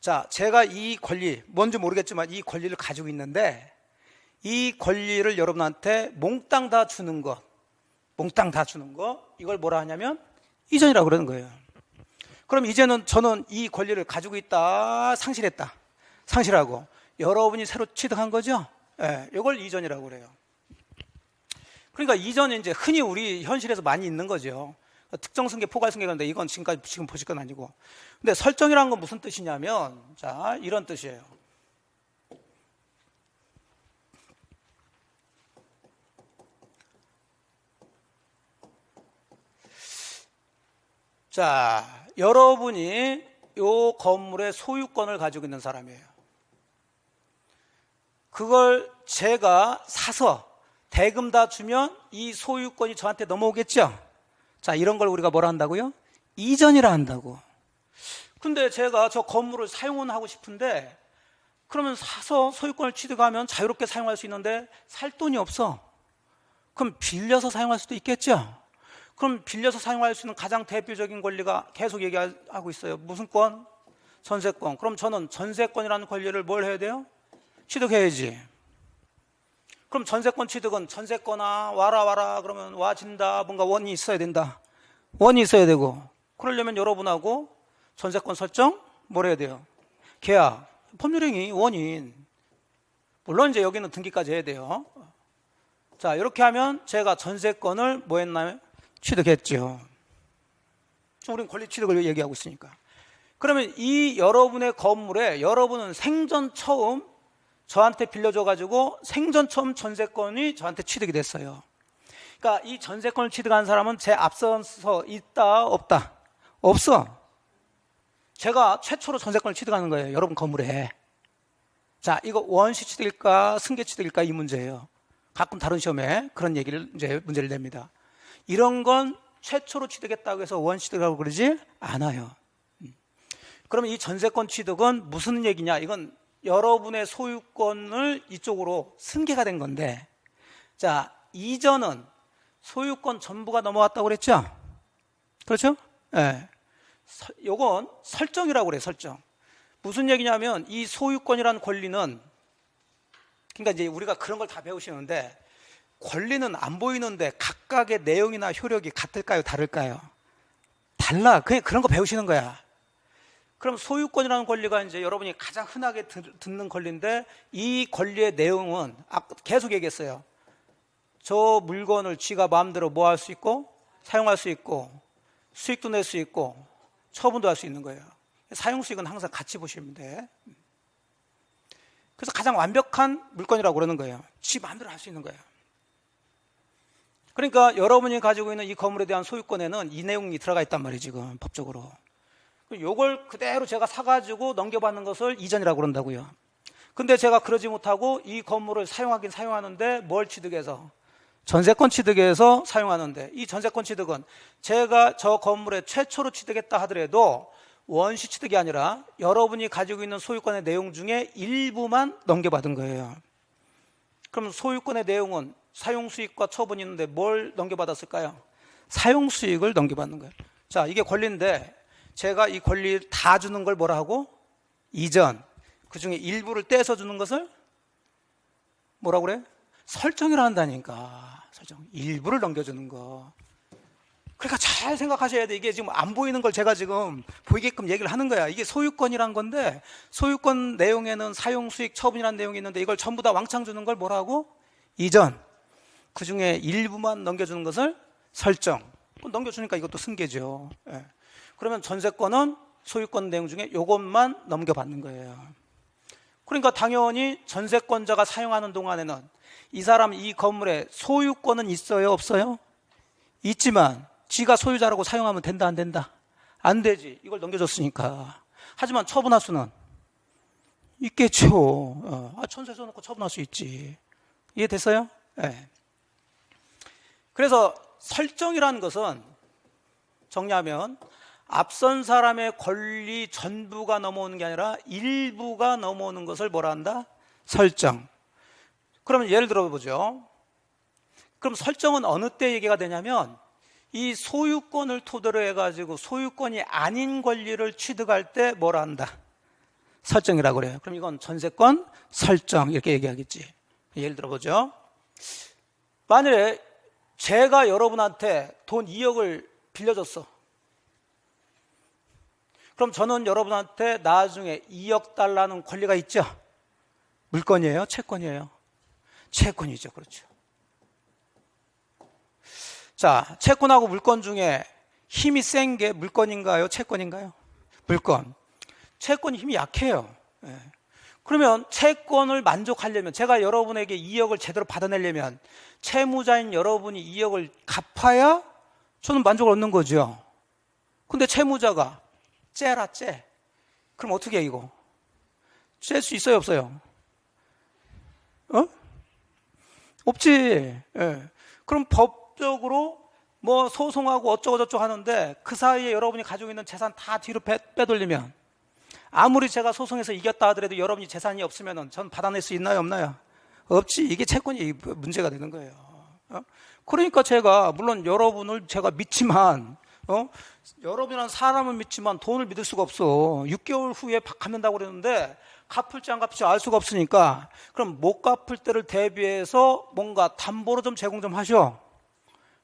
자, 제가 이 권리, 뭔지 모르겠지만 이 권리를 가지고 있는데, 이 권리를 여러분한테 몽땅 다 주는 것, 이걸 뭐라 하냐면 이전이라고 그러는 거예요. 그럼 이제는 저는 이 권리를 가지고 있다, 상실하고 여러분이 새로 취득한 거죠. 예, 이걸 이전이라고 그래요. 그러니까 이전에 이제 흔히 우리 현실에서 많이 있는 거죠. 특정 승계, 포괄 승계가 있는데 이건 지금 보실 건 아니고. 근데 설정이라는 건 무슨 뜻이냐면, 자, 이런 뜻이에요. 자, 여러분이 요 건물의 소유권을 가지고 있는 사람이에요. 그걸 제가 사서 대금 다 주면 이 소유권이 저한테 넘어오겠죠? 자, 이런 걸 우리가 뭐라 한다고요? 이전이라 한다고. 근데 제가 저 건물을 사용은 하고 싶은데, 그러면 사서 소유권을 취득하면 자유롭게 사용할 수 있는데 살 돈이 없어. 그럼 빌려서 사용할 수도 있겠죠? 그럼 빌려서 사용할 수 있는 가장 대표적인 권리가 계속 얘기하고 있어요. 무슨 권? 전세권. 그럼 저는 전세권이라는 권리를 뭘 해야 돼요? 취득해야지. 그럼 전세권 취득은 전세권아 와라 그러면 와진다, 뭔가 원이 있어야 된다. 원이 있어야 되고, 그러려면 여러분하고 전세권 설정 뭘 해야 돼요? 계약, 법률행위, 원인. 물론 이제 여기는 등기까지 해야 돼요. 자, 이렇게 하면 제가 전세권을 뭐 했나요? 취득했죠. 우린 권리 취득을 얘기하고 있으니까. 그러면 이 여러분의 건물에 여러분은 생전 처음 저한테 빌려줘가지고 생전 처음 전세권이 저한테 취득이 됐어요. 그러니까 이 전세권을 취득한 사람은 제 앞서서 있다 없다? 없어. 제가 최초로 전세권을 취득하는 거예요. 여러분 건물에. 자, 이거 원시 취득일까 승계 취득일까 이 문제예요. 가끔 다른 시험에 그런 얘기를 이제 문제를 냅니다. 이런 건 최초로 취득했다고 해서 원시 취득이라고 그러지 않아요. 그러면 이 전세권 취득은 무슨 얘기냐? 이건 여러분의 소유권을 이쪽으로 승계가 된 건데, 자, 이전은 소유권 전부가 넘어왔다고 그랬죠? 그렇죠? 네. 요건 설정이라고 그래요. 설정. 무슨 얘기냐면 이 소유권이라는 권리는, 그러니까 이제 우리가 그런 걸 다 배우시는데, 권리는 안 보이는데 각각의 내용이나 효력이 같을까요? 다를까요? 달라. 그냥 그런 거 배우시는 거야. 그럼 소유권이라는 권리가 이제 여러분이 가장 흔하게 듣는 권리인데, 이 권리의 내용은 계속 얘기했어요. 저 물건을 쥐가 마음대로 뭐 할 수 있고, 사용할 수 있고, 수익도 낼 수 있고, 처분도 할 수 있는 거예요. 사용수익은 항상 같이 보시면 돼. 그래서 가장 완벽한 물건이라고 그러는 거예요. 쥐 마음대로 할 수 있는 거예요. 그러니까 여러분이 가지고 있는 이 건물에 대한 소유권에는 이 내용이 들어가 있단 말이에요. 지금 법적으로. 요걸 그대로 제가 사가지고 넘겨받는 것을 이전이라고 그런다고요. 근데 제가 그러지 못하고 이 건물을 사용하긴 사용하는데 뭘 취득해서? 전세권 취득해서 사용하는데, 이 전세권 취득은 제가 저 건물에 최초로 취득했다 하더라도 원시 취득이 아니라 여러분이 가지고 있는 소유권의 내용 중에 일부만 넘겨받은 거예요. 그럼 소유권의 내용은 사용수익과 처분이 있는데 뭘 넘겨받았을까요? 사용수익을 넘겨받는 거예요. 자, 이게 권리인데 제가 이 권리를 다 주는 걸 뭐라 하고? 이전. 그 중에 일부를 떼서 주는 것을 뭐라고 그래? 설정이라 한다니까. 설정. 일부를 넘겨주는 거. 그러니까 잘 생각하셔야 돼. 이게 지금 안 보이는 걸 제가 지금 보이게끔 얘기를 하는 거야. 이게 소유권이란 건데, 소유권 내용에는 사용수익, 처분이라는 내용이 있는데 이걸 전부 다 왕창 주는 걸 뭐라 하고? 이전. 그 중에 일부만 넘겨주는 것을 설정. 넘겨주니까 이것도 승계죠. 예. 그러면 전세권은 소유권 내용 중에 이것만 넘겨받는 거예요. 그러니까 당연히 전세권자가 사용하는 동안에는 이 사람 이 건물에 소유권은 있어요? 없어요? 있지만 지가 소유자라고 사용하면 된다 안 된다? 안 되지. 이걸 넘겨줬으니까. 하지만 처분할 수는 있겠죠. 전세 써놓고 처분할 수 있지. 이해됐어요? 네. 그래서 설정이라는 것은 정리하면 앞선 사람의 권리 전부가 넘어오는 게 아니라 일부가 넘어오는 것을 뭐라 한다? 설정. 그러면 예를 들어보죠. 그럼 설정은 어느 때 얘기가 되냐면 이 소유권을 토대로 해가지고 소유권이 아닌 권리를 취득할 때 뭐라 한다? 설정이라고 그래요. 그럼 이건 전세권 설정 이렇게 얘기하겠지. 예를 들어보죠. 만일에 제가 여러분한테 돈 2억을 빌려줬어. 그럼 저는 여러분한테 나중에 2억 달라는 권리가 있죠? 물건이에요? 채권이에요? 채권이죠. 그렇죠. 자, 채권하고 물권 중에 힘이 센 게 물권인가요? 채권인가요? 물권. 채권이 힘이 약해요. 예. 그러면 채권을 만족하려면, 제가 여러분에게 2억을 제대로 받아내려면 채무자인 여러분이 2억을 갚아야 저는 만족을 얻는 거죠. 근데 채무자가 째라 째. 그럼 어떻게 해 이거? 째 수 있어요 없어요? 없지. 예. 그럼 법적으로 뭐 소송하고 어쩌고저쩌고 하는데 그 사이에 여러분이 가지고 있는 재산 다 뒤로 빼돌리면, 아무리 제가 소송에서 이겼다 하더라도 여러분이 재산이 없으면 전 받아낼 수 있나요 없나요? 없지. 이게 채권이 문제가 되는 거예요. 그러니까 제가 물론 여러분을 제가 믿지만 여러분이란 사람은 믿지만 돈을 믿을 수가 없어. 6개월 후에 갚는다고 그랬는데 갚을지 안 갚을지 알 수가 없으니까, 그럼 못 갚을 때를 대비해서 뭔가 담보로 좀 제공 좀 하셔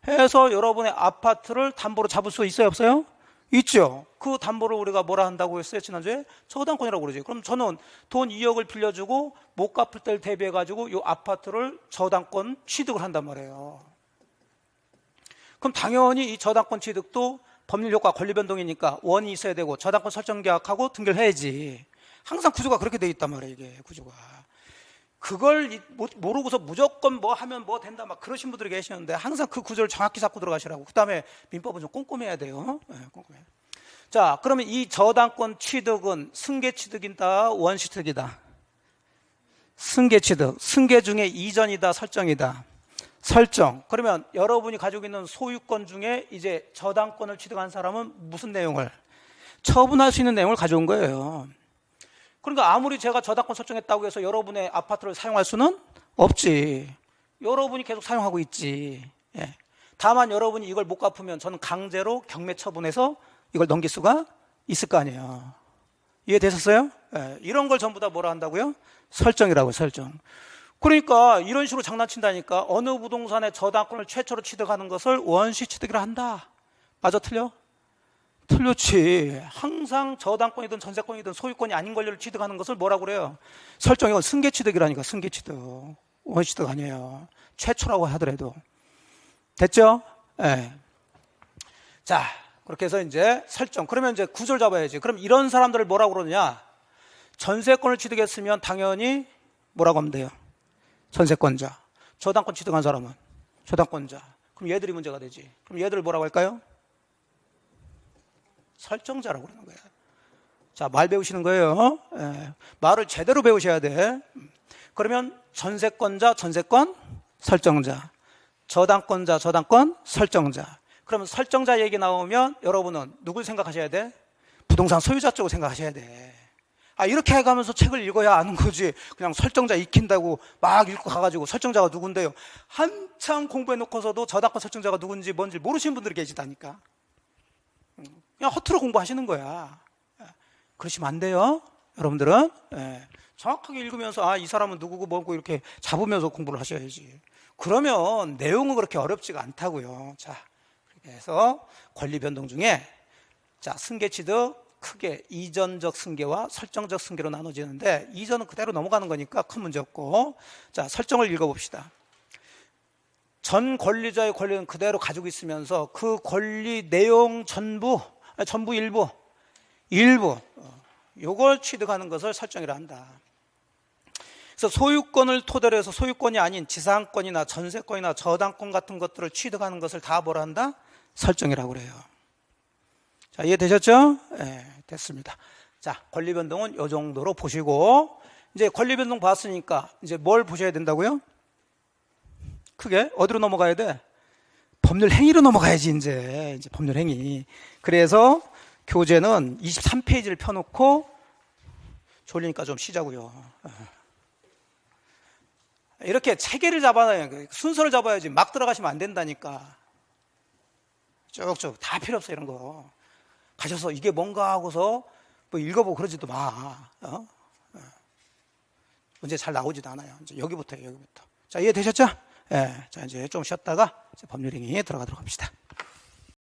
해서 여러분의 아파트를 담보로 잡을 수 있어요 없어요? 있죠. 그 담보를 우리가 뭐라 한다고 했어요 지난주에? 저당권이라고 그러지. 그럼 저는 돈 2억을 빌려주고 못 갚을 때를 대비해 가지고 이 아파트를 저당권 취득을 한단 말이에요. 그럼 당연히 이 저당권 취득도 법률 효과 권리 변동이니까 원이 있어야 되고 저당권 설정 계약하고 등기를 해야지. 항상 구조가 그렇게 돼 있단 말이에요. 이게 구조가. 그걸 모르고서 무조건 뭐 하면 뭐 된다 막 그러신 분들이 계시는데, 항상 그 구조를 정확히 잡고 들어가시라고. 그 다음에 민법은 좀 꼼꼼해야 돼요. 네, 꼼꼼해요. 자, 그러면 이 저당권 취득은 승계 취득이다 원시 취득이다? 승계 취득. 승계 중에 이전이다 설정이다? 설정. 그러면 여러분이 가지고 있는 소유권 중에 이제 저당권을 취득한 사람은 무슨 내용을? 처분할 수 있는 내용을 가져온 거예요. 그러니까 아무리 제가 저당권 설정했다고 해서 여러분의 아파트를 사용할 수는 없지. 여러분이 계속 사용하고 있지. 예. 다만 여러분이 이걸 못 갚으면 저는 강제로 경매 처분해서 이걸 넘길 수가 있을 거 아니에요. 이해되셨어요? 예. 이런 걸 전부 다 뭐라 한다고요? 설정이라고요. 설정. 그러니까 이런 식으로 장난친다니까. 어느 부동산의 저당권을 최초로 취득하는 것을 원시 취득이라 한다. 맞아 틀려? 틀렸지. 항상 저당권이든 전세권이든 소유권이 아닌 권리를 취득하는 것을 뭐라고 그래요? 설정. 이건 승계 취득이라니까. 승계 취득. 원시 취득 아니에요. 최초라고 하더라도. 됐죠? 네. 자, 그렇게 해서 이제 설정. 그러면 이제 구조를 잡아야지. 그럼 이런 사람들을 뭐라고 그러느냐? 전세권을 취득했으면 당연히 뭐라고 하면 돼요? 전세권자. 저당권 취득한 사람은 저당권자. 그럼 얘들이 문제가 되지. 그럼 얘들을 뭐라고 할까요? 설정자라고 그러는 거예요. 자, 말 배우시는 거예요. 예, 말을 제대로 배우셔야 돼. 그러면 전세권자, 전세권, 설정자. 저당권자, 저당권, 설정자. 그러면 설정자 얘기 나오면 여러분은 누굴 생각하셔야 돼? 부동산 소유자 쪽을 생각하셔야 돼. 아, 이렇게 해가면서 책을 읽어야 아는 거지. 그냥 설정자 익힌다고 막 읽고 가가지고 설정자가 누군데요? 한참 공부해놓고서도 저당권 설정자가 누군지 뭔지 모르시는 분들이 계시다니까. 그냥 허투루 공부하시는 거야. 그러시면 안 돼요. 여러분들은 정확하게 읽으면서 이 사람은 누구고 뭐고 이렇게 잡으면서 공부를 하셔야지. 그러면 내용은 그렇게 어렵지가 않다고요. 자, 그렇게 해서 권리 변동 중에 자, 승계 취득 크게 이전적 승계와 설정적 승계로 나눠지는데, 이전은 그대로 넘어가는 거니까 큰 문제 없고, 자, 설정을 읽어봅시다. 전 권리자의 권리는 그대로 가지고 있으면서 그 권리 내용 전부 일부 요걸 취득하는 것을 설정이라 한다. 그래서 소유권을 토대로 해서 소유권이 아닌 지상권이나 전세권이나 저당권 같은 것들을 취득하는 것을 다 뭐라 한다? 설정이라고 그래요. 자, 이해되셨죠? 네, 됐습니다. 자, 권리 변동은 이 정도로 보시고, 이제 권리 변동 봤으니까 이제 뭘 보셔야 된다고요? 크게 어디로 넘어가야 돼? 법률 행위로 넘어가야지. 이제 법률 행위. 그래서 교재는 23페이지를 펴놓고, 졸리니까 좀 쉬자고요. 이렇게 체계를 잡아야, 순서를 잡아야지 막 들어가시면 안 된다니까. 쭉쭉 다 필요 없어. 이런 거 가셔서 이게 뭔가 하고서 뭐 읽어보고 그러지도 마. 문제 잘 나오지도 않아요. 이제 여기부터예요. 여기부터. 자, 이해되셨죠? 자, 이제 좀 쉬었다가 이제 법률 행위에 들어가도록 합시다.